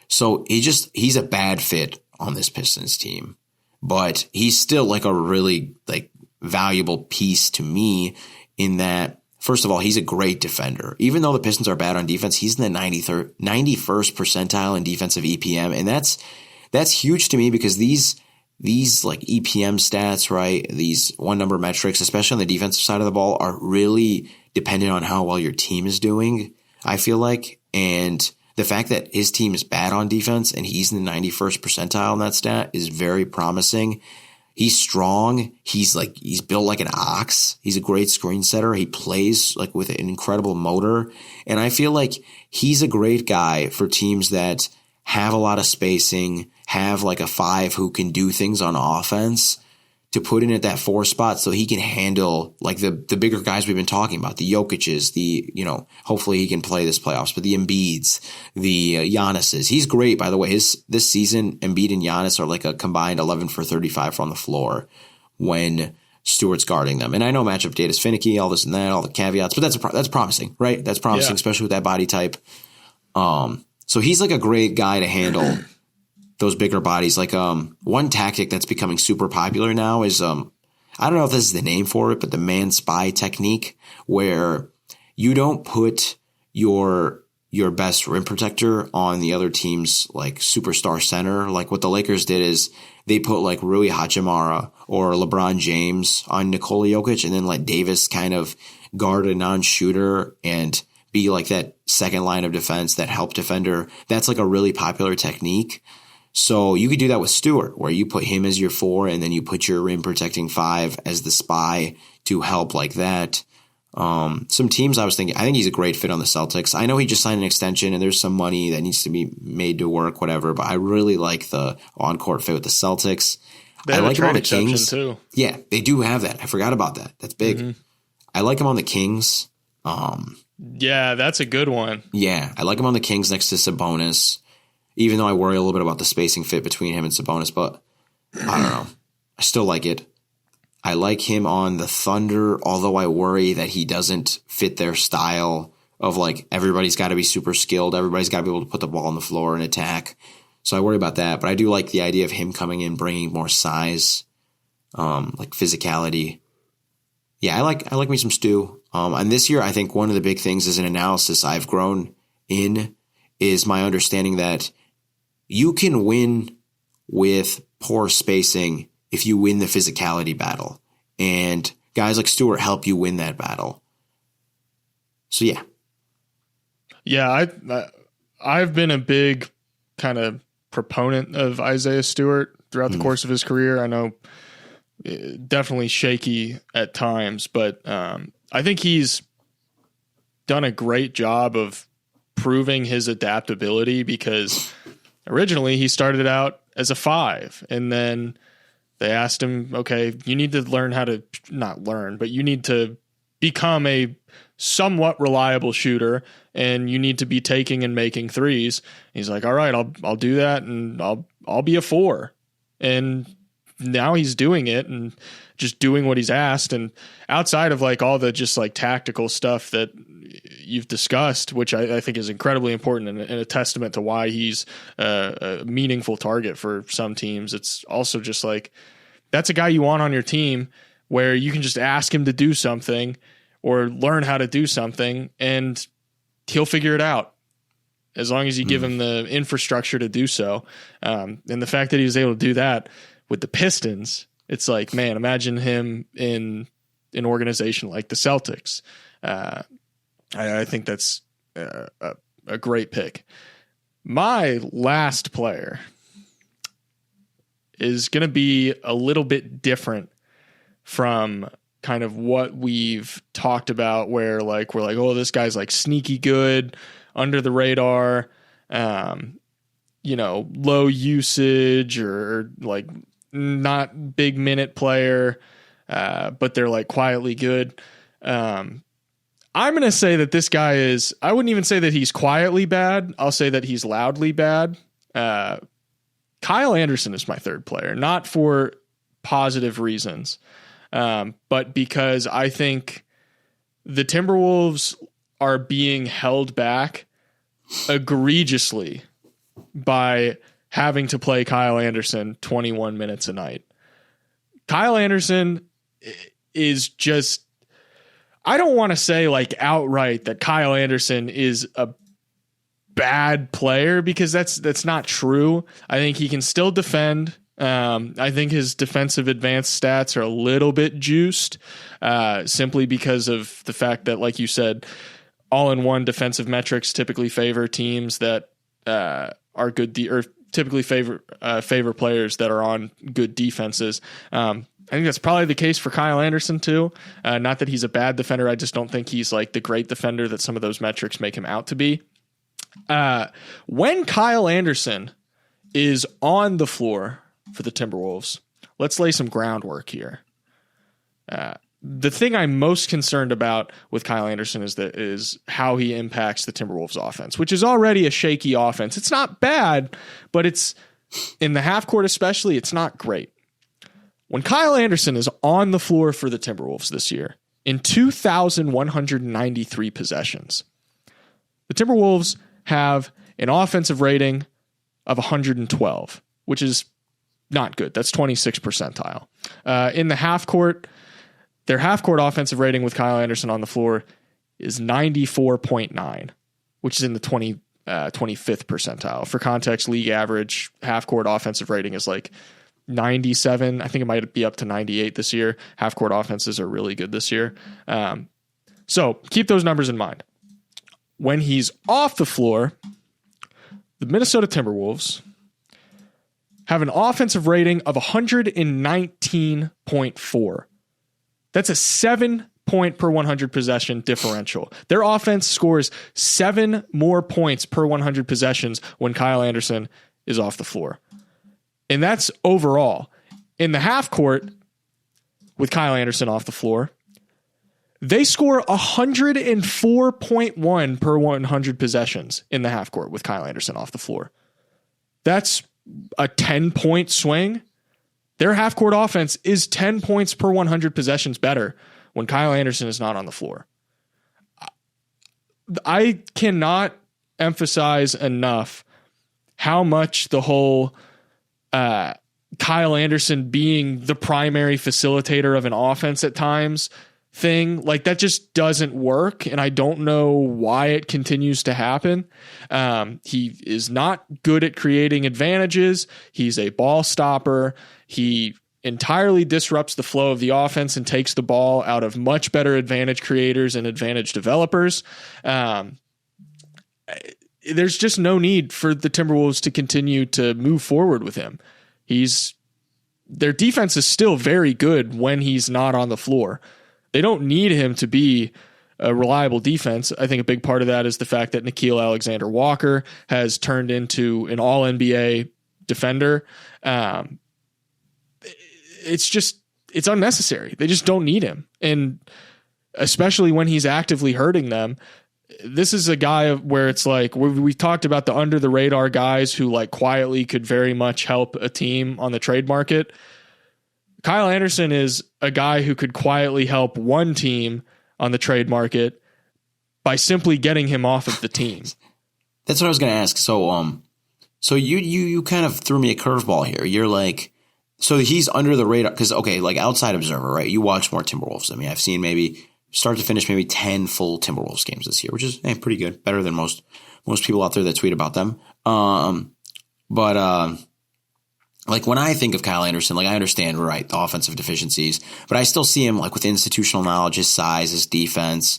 so he's a bad fit on this Pistons team. But he's still like a really like valuable piece to me in that, first of all, he's a great defender. Even though the Pistons are bad on defense, he's in the 91st percentile in defensive EPM. And that's huge to me because these like EPM stats, right? These one number metrics, especially on the defensive side of the ball, are really dependent on how well your team is doing, I feel like. And the fact that his team is bad on defense and he's in the 91st percentile in that stat is very promising. He's strong. He's built like an ox. He's a great screen setter. He plays like with an incredible motor. And I feel like he's a great guy for teams that have a lot of spacing, have like a 5 who can do things on offense, to put in at that 4 spot so he can handle like the bigger guys we've been talking about, the Jokic's, hopefully he can play this playoffs, but the Embiid's, the Giannis's. He's great, by the way. This season, Embiid and Giannis are like a combined 11 for 35 from the floor when Stewart's guarding them. And I know matchup data is finicky, all this and that, all the caveats, but that's promising, right? That's promising, especially with that body type. So he's like a great guy to handle those bigger bodies. Like one tactic that's becoming super popular now is I don't know if this is the name for it, but the man spy technique, where you don't put your best rim protector on the other team's like superstar center. Like what the Lakers did is they put like Rui Hachimura or LeBron James on Nikola Jokic and then let Davis kind of guard a non-shooter and be like that second line of defense, that help defender. That's like a really popular technique. So you could do that with Stewart, where you put him as your 4 and then you put your rim protecting 5 as the spy to help like that. Some teams I think he's a great fit on the Celtics. I know he just signed an extension and there's some money that needs to be made to work, whatever, but I really like the on-court fit with the Celtics.
They have a trade exception too.
Yeah, they do have that. I forgot about that. That's big. Mm-hmm. I like him on the Kings.
Yeah, that's a good one.
Yeah, I like him on the Kings next to Sabonis. Even though I worry a little bit about the spacing fit between him and Sabonis, but I don't know. I still like it. I like him on the Thunder, although I worry that he doesn't fit their style of like everybody's got to be super skilled. Everybody's got to be able to put the ball on the floor and attack. So I worry about that. But I do like the idea of him coming in, bringing more size, like physicality. Yeah, I like me some Stu. And this year, I think one of the big things as an analysis I've grown in is my understanding that you can win with poor spacing if you win the physicality battle. And guys like Stewart help you win that battle. So, yeah.
Yeah, I've been a big kind of proponent of Isaiah Stewart throughout the course of his career. I know definitely shaky at times, but I think he's done a great job of proving his adaptability, because originally he started out as a 5, and then they asked him, okay, you need to learn how to not learn, but you need to become a somewhat reliable shooter, and you need to be taking and making threes. He's like, all right, I'll do that, and I'll be a 4. And now he's doing it and just doing what he's asked. And outside of like all the just like tactical stuff that you've discussed, which I think is incredibly important and a testament to why he's a meaningful target for some teams, it's also just like, that's a guy you want on your team where you can just ask him to do something or learn how to do something and he'll figure it out as long as you give him the infrastructure to do so. And the fact that he was able to do that with the Pistons, it's like, man, imagine him in an organization like the Celtics. I think that's a great pick. My last player is going to be a little bit different from kind of what we've talked about, where like we're like, oh, this guy's like sneaky good, under the radar, low usage or like not big minute player, but they're like quietly good. I'm going to say that this guy is, I wouldn't even say that he's quietly bad. I'll say that he's loudly bad. Kyle Anderson is my third player, not for positive reasons, but because I think the Timberwolves are being held back egregiously by having to play Kyle Anderson 21 minutes a night. Kyle Anderson is just, I don't want to say like outright that Kyle Anderson is a bad player, because that's not true. I think he can still defend. I think his defensive advanced stats are a little bit juiced, simply because of the fact that, like you said, all-in-one defensive metrics typically favor teams that are good or typically favor players that are on good defenses. I think that's probably the case for Kyle Anderson too. Not that he's a bad defender. I just don't think he's like the great defender that some of those metrics make him out to be. When Kyle Anderson is on the floor for the Timberwolves, let's lay some groundwork here. The thing I'm most concerned about with Kyle Anderson is how he impacts the Timberwolves offense, which is already a shaky offense. It's not bad, but it's in the half court especially, it's not great. When Kyle Anderson is on the floor for the Timberwolves this year, in 2,193 possessions, the Timberwolves have an offensive rating of 112, which is not good. That's 26th percentile. In the half court, their half court offensive rating with Kyle Anderson on the floor is 94.9, which is in the 25th percentile. For context, league average half court offensive rating is like 97. I think it might be up to 98 this year. Half court offenses are really good this year. So keep those numbers in mind. When he's off the floor, the Minnesota Timberwolves have an offensive rating of 119.4. That's a 7 point per 100 possession differential. Their offense scores 7 more points per 100 possessions when Kyle Anderson is off the floor. And that's overall. In the half court, with Kyle Anderson off the floor, they score 104.1 per 100 possessions in the half court with Kyle Anderson off the floor. That's a 10-point swing. Their half court offense is 10 points per 100 possessions better when Kyle Anderson is not on the floor. I cannot emphasize enough how much the whole Kyle Anderson being the primary facilitator of an offense at times thing, like that just doesn't work, and I don't know why it continues to happen. He is not good at creating advantages. He's a ball stopper. He entirely disrupts the flow of the offense and takes the ball out of much better advantage creators and advantage developers. There's just no need for the Timberwolves to continue to move forward with him. Their defense is still very good when he's not on the floor. They don't need him to be a reliable defense. I think a big part of that is the fact that Nickeil Alexander-Walker has turned into an all-NBA defender. It's unnecessary. They just don't need him. And especially when he's actively hurting them, this is a guy where it's like, we talked about the under the radar guys who like quietly could very much help a team on the trade market. Kyle Anderson is a guy who could quietly help one team on the trade market by simply getting him off of the team.
That's what I was going to ask. So you kind of threw me a curveball here. You're like, so he's under the radar because, okay, like outside observer, right? You watch more Timberwolves. I mean, I've seen maybe start to finish maybe 10 full Timberwolves games this year, which is pretty good, better than most people out there that tweet about them. Like when I think of Kyle Anderson, like I understand, right, the offensive deficiencies, but I still see him like with institutional knowledge, his size, his defense,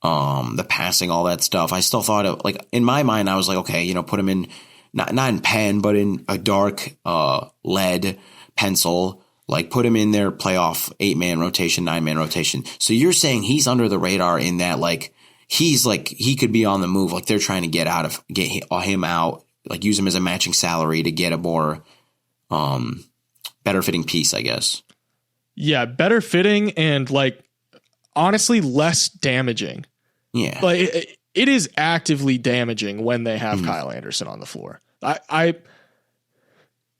the passing, all that stuff. I still thought of like in my mind, I was like, okay, put him in not in pen, but in a dark lead pencil, like put him in their playoff 8-man rotation, 9-man rotation. So you're saying he's under the radar in that like he's like he could be on the move, like they're trying to get him out, like use him as a matching salary to get a more better fitting piece, I guess.
Yeah, better fitting and like honestly less damaging.
Yeah,
like it is actively damaging when they have Kyle Anderson on the floor. I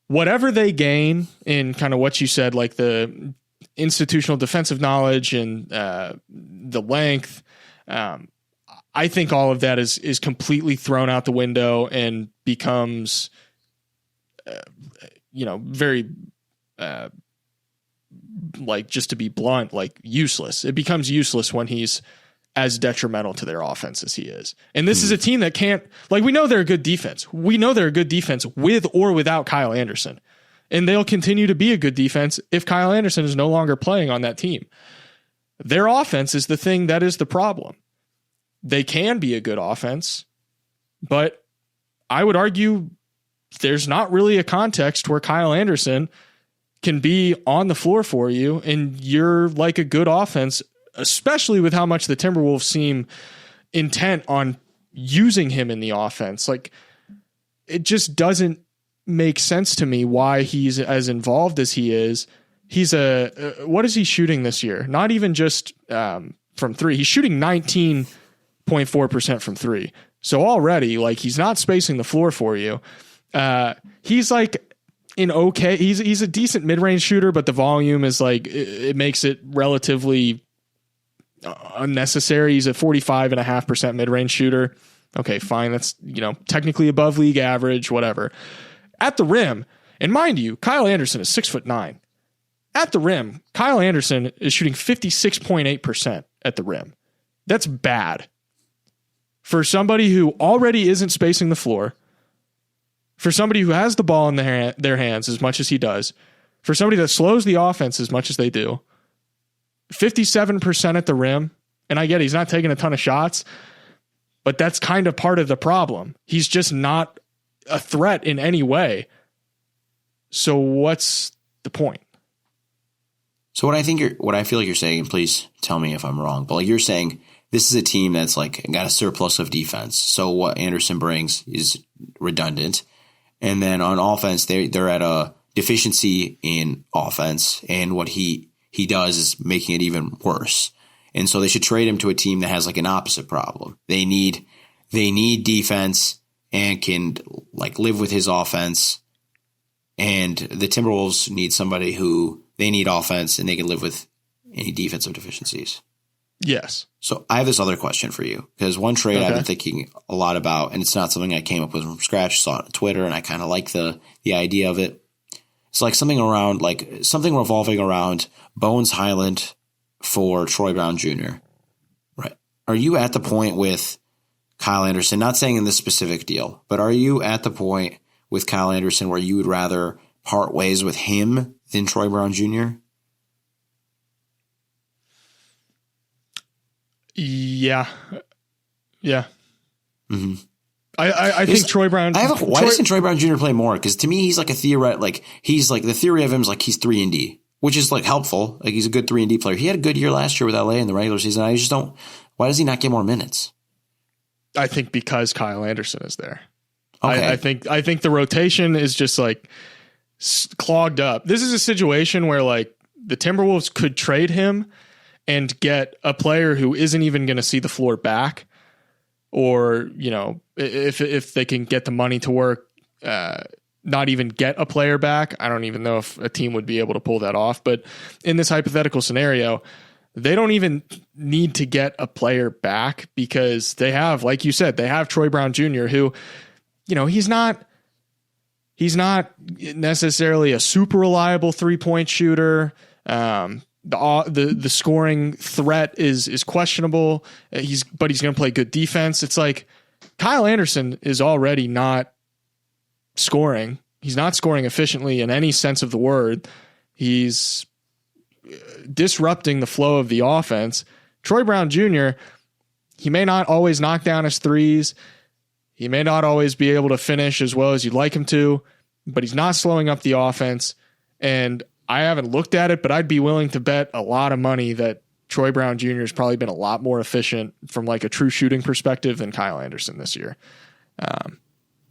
whatever they gain in kind of what you said, like the institutional defensive knowledge and the length, I think all of that is completely thrown out the window and becomes, very, like just to be blunt, like useless. It becomes useless when he's as detrimental to their offense as he is. And this is a team that can't, like, we know they're a good defense. We know they're a good defense with or without Kyle Anderson. And they'll continue to be a good defense if Kyle Anderson is no longer playing on that team. Their offense is the thing that is the problem. They can be a good offense, but I would argue there's not really a context where Kyle Anderson can be on the floor for you and you're like a good offense, especially with how much the Timberwolves seem intent on using him in the offense. Like, it just doesn't make sense to me why he's as involved as he is. He's what is he shooting this year? Not even just from three. He's shooting 19.4% from three. So already, like, he's not spacing the floor for you. He's like he's a decent mid-range shooter, but the volume is like, it makes it relatively unnecessary. He's a 45.5% mid-range shooter. Okay, fine. That's, technically above league average, whatever. At the rim, and mind you, Kyle Anderson is 6'9". At the rim, Kyle Anderson is shooting 56.8% at the rim. That's bad. For somebody who already isn't spacing the floor, for somebody who has the ball in their hands as much as he does, for somebody that slows the offense as much as they do, 57% at the rim, and I get he's not taking a ton of shots, but that's kind of part of the problem. He's just not a threat in any way. So what's the point?
So what I feel like you're saying, and please tell me if I'm wrong, but like you're saying, this is a team that's like got a surplus of defense. So what Anderson brings is redundant. And then on offense, they're at a deficiency in offense, and what he does is making it even worse. And so they should trade him to a team that has like an opposite problem. They need defense and can like live with his offense. And the Timberwolves need somebody who they need offense and they can live with any defensive deficiencies.
Yes.
So I have this other question for you, because one trade I've been thinking a lot about, and it's not something I came up with from scratch, saw it on Twitter, and I kind of like the idea of it. It's like something revolving around Bones Highland for Troy Brown Jr. Right. Are you at the point with Kyle Anderson, not saying in this specific deal, but are you at the point with Kyle Anderson where you would rather part ways with him than Troy Brown Jr.?
Yeah.
Mm-hmm.
I think Troy Brown.
Why doesn't Troy Brown Jr. play more? Because to me, he's like a theoret. Like he's like the theory of him is like he's 3-and-D, which is like helpful. Like he's a good 3-and-D player. He had a good year last year with LA in the regular season. I just don't. Why does he not get more minutes?
I think because Kyle Anderson is there.
Okay.
I think the rotation is just like clogged up. This is a situation where like the Timberwolves could trade him and get a player who isn't even going to see the floor back, or, you know, if they can get the money to work, not even get a player back. I don't even know if a team would be able to pull that off. But in this hypothetical scenario, they don't even need to get a player back because they have, like you said, they have Troy Brown Jr., who, you know, he's not necessarily a super reliable 3-point shooter. The scoring threat is questionable. But he's going to play good defense. It's like Kyle Anderson is already not scoring. He's not scoring efficiently in any sense of the word. He's disrupting the flow of the offense. Troy Brown Jr., he may not always knock down his threes. He may not always be able to finish as well as you'd like him to, but he's not slowing up the offense. And I haven't looked at it, but I'd be willing to bet a lot of money that Troy Brown Jr. has probably been a lot more efficient from like a true shooting perspective than Kyle Anderson this year.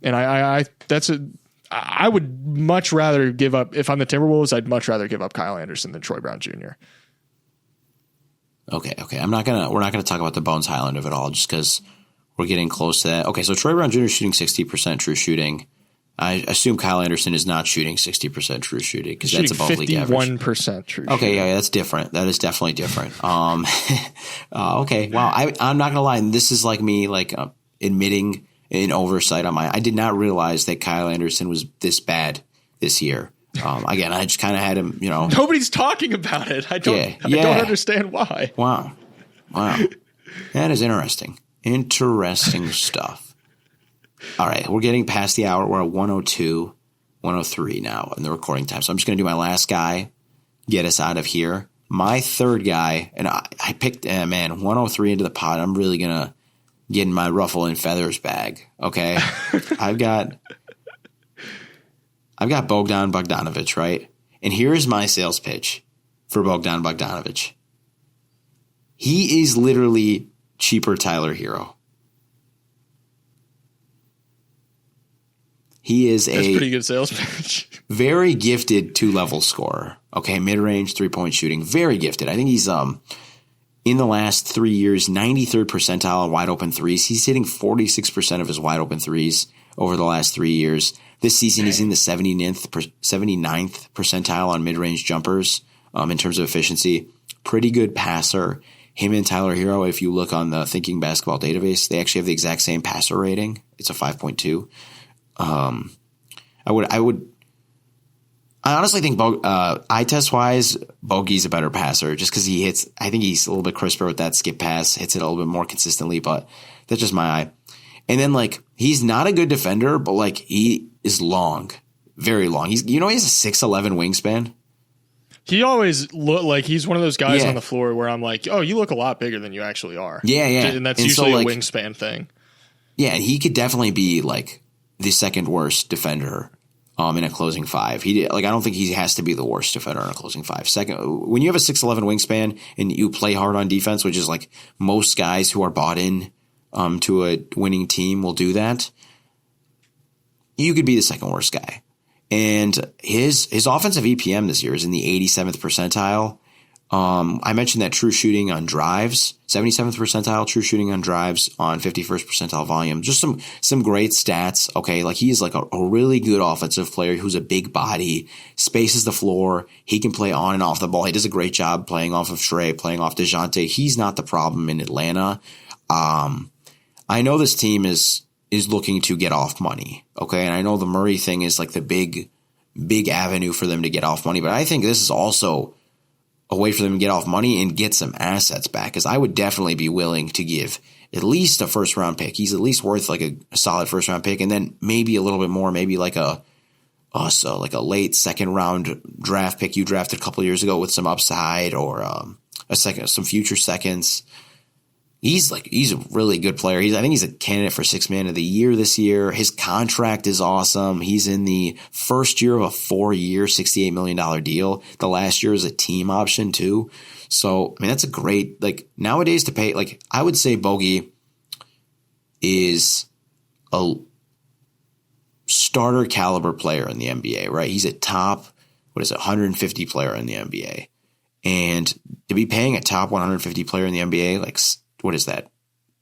And I would much rather give up, if I'm the Timberwolves, I'd much rather give up Kyle Anderson than Troy Brown Jr.
Okay. We're not gonna talk about the Bones Highland of it all, just because we're getting close to that. Okay, so Troy Brown Jr. is shooting 60% true shooting. I assume Kyle Anderson is not shooting 60% true shooting because that's above league average.
51% true shooting.
Okay, yeah, that's different. That is definitely different. Okay, wow. I'm not gonna lie. This is like me, admitting an oversight on I did not realize that Kyle Anderson was this bad this year. Again, I just kind of had him, you know.
Nobody's talking about it. I don't understand why.
Wow. That is interesting. Interesting stuff. All right, we're getting past the hour. We're at 102, 103 now in the recording time. So I'm just going to do my last guy, get us out of here. My third guy, and I picked, 103 into the pot. I'm really going to get in my ruffle and feathers bag, okay? I've got Bogdanovic, right? And here's my sales pitch for Bogdanovic. He is literally cheaper Tyler Hero. He is
That's pretty good sales pitch.
Very gifted 2-level scorer. Okay, mid-range 3-point shooting, very gifted. I think he's in the last 3 years 93rd percentile on wide open threes. He's hitting 46% of his wide open threes over the last 3 years. This season he's in the 79th percentile on mid-range jumpers in terms of efficiency. Pretty good passer. Him and Tyler Hero, if you look on the Thinking Basketball database, they actually have the exact same passer rating. It's a 5.2. I honestly think eye test wise, Bogey's a better passer just because he hits. I think he's a little bit crisper with that skip pass, hits it a little bit more consistently, but that's just my eye. And then he's not a good defender, but he is long, very long. He has a 6'11" wingspan. He
always look like he's one of those guys on the floor where I'm like, oh, you look a lot bigger than you actually are.
Yeah.
And that's usually a wingspan thing.
Yeah, and he could definitely be the second worst defender in a closing five. I don't think he has to be the worst defender in a closing five. Second, when you have a 6'11" wingspan and you play hard on defense, which is most guys who are bought in to a winning team will do that, you could be the second worst guy. And his offensive EPM this year is in the 87th percentile. I mentioned that true shooting on drives, 77th percentile true shooting on drives on 51st percentile volume. Just some great stats. Okay, he is a really good offensive player who's a big body, spaces the floor. He can play on and off the ball. He does a great job playing off of Trey, playing off DeJounte. He's not the problem in Atlanta. I know this team is looking to get off money. Okay, and I know the Murray thing is the big avenue for them to get off money, but I think this is also a way for them to get off money and get some assets back, because I would definitely be willing to give at least a first-round pick. He's at least worth a solid first-round pick, and then maybe a little bit more, maybe a late second-round draft pick you drafted a couple of years ago with some upside, or some future seconds. he's a really good player. I think he's a candidate for Sixth Man of the Year this year. His contract is awesome. He's in the first year of a 4-year, $68 million deal. The last year is a team option too. So, I mean, that's a great, like, nowadays to pay, like, I would say Bogey is a starter caliber player in the NBA, right? He's a top, 150 player in the NBA. And to be paying a top 150 player in the NBA, like, what is that,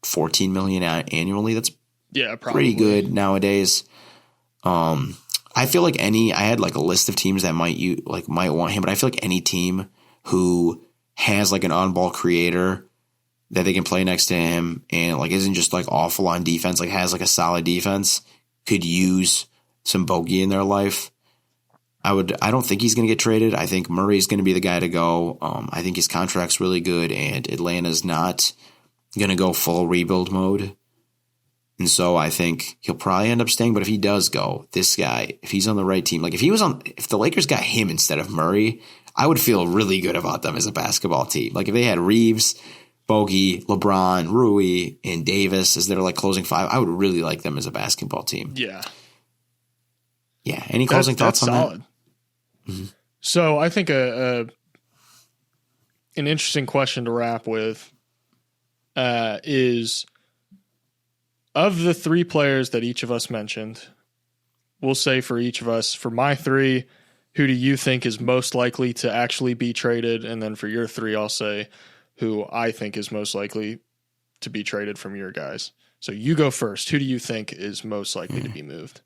14 million annually? That's
probably
pretty good nowadays. I feel like I had like a list of teams that might want him, but I feel like any team who has like an on-ball creator that they can play next to him and like isn't just like awful on defense, like has like a solid defense, could use some Bogey in their life. I don't think he's going to get traded. I think Murray's going to be the guy to go. I think his contract's really good, and Atlanta's not going to go full rebuild mode. And so I think he'll probably end up staying. But if he does go, this guy, if he's on the right team, like if the Lakers got him instead of Murray, I would feel really good about them as a basketball team. Like if they had Reeves, Bogey, LeBron, Rui, and Davis as their like closing five, I would really like them as a basketball team.
Yeah.
Yeah. Any closing thoughts on
solid.
that? Mm-hmm.
So I think an interesting question to wrap with is, of the 3 players that each of us mentioned, we'll say for each of us, for my 3, who do you think is most likely to actually be traded? And then for your 3, I'll say who I think is most likely to be traded from your guys. So you go first. Who do you think is most likely to be moved?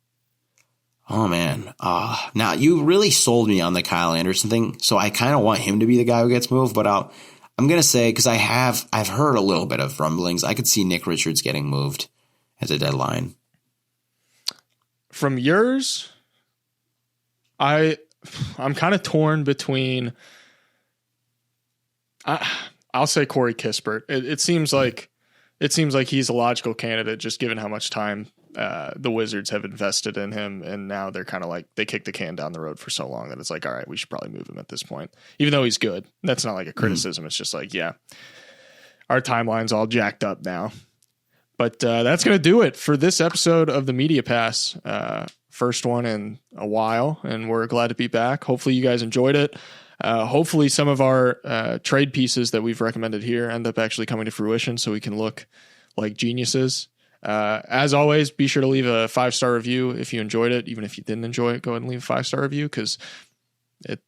Oh, man. Now, you really sold me on the Kyle Anderson thing, so I kind of want him to be the guy who gets moved, but I'm going to say, because I've heard a little bit of rumblings, I could see Nick Richards getting moved at the deadline.
From yours, I'm kind of torn between, I'll say Corey Kispert. It seems like he's a logical candidate, just given how much time the Wizards have invested in him, and now they're kind of like, they kicked the can down the road for so long that it's like, all right, we should probably move him at this point, even though he's good. That's not like a criticism. It's just like, yeah, our timeline's all jacked up now. But that's going to do it for this episode of the Media Pass. First one in a while, and we're glad to be back. Hopefully you guys enjoyed it. Hopefully some of our trade pieces that we've recommended here end up actually coming to fruition so we can look like geniuses. As always, be sure to leave a 5-star review if you enjoyed it. Even if you didn't enjoy it, go ahead and leave a 5-star review, because it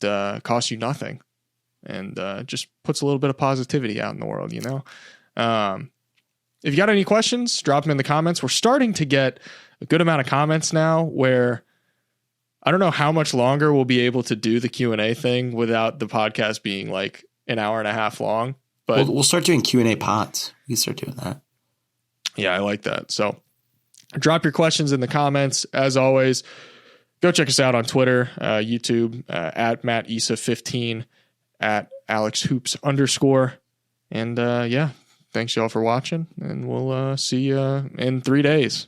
costs you nothing and just puts a little bit of positivity out in the world, you know? If you got any questions, drop them in the comments. We're starting to get a good amount of comments now where I don't know how much longer we'll be able to do the Q&A thing without the podcast being like an hour and a half long. But
we'll start doing Q&A pods. We can start doing that.
Yeah, I like that. So drop your questions in the comments. As always, go check us out on Twitter, YouTube, at Mat Issa 15, at AlexHoops_. And yeah, thanks y'all for watching, and we'll see you in 3 days.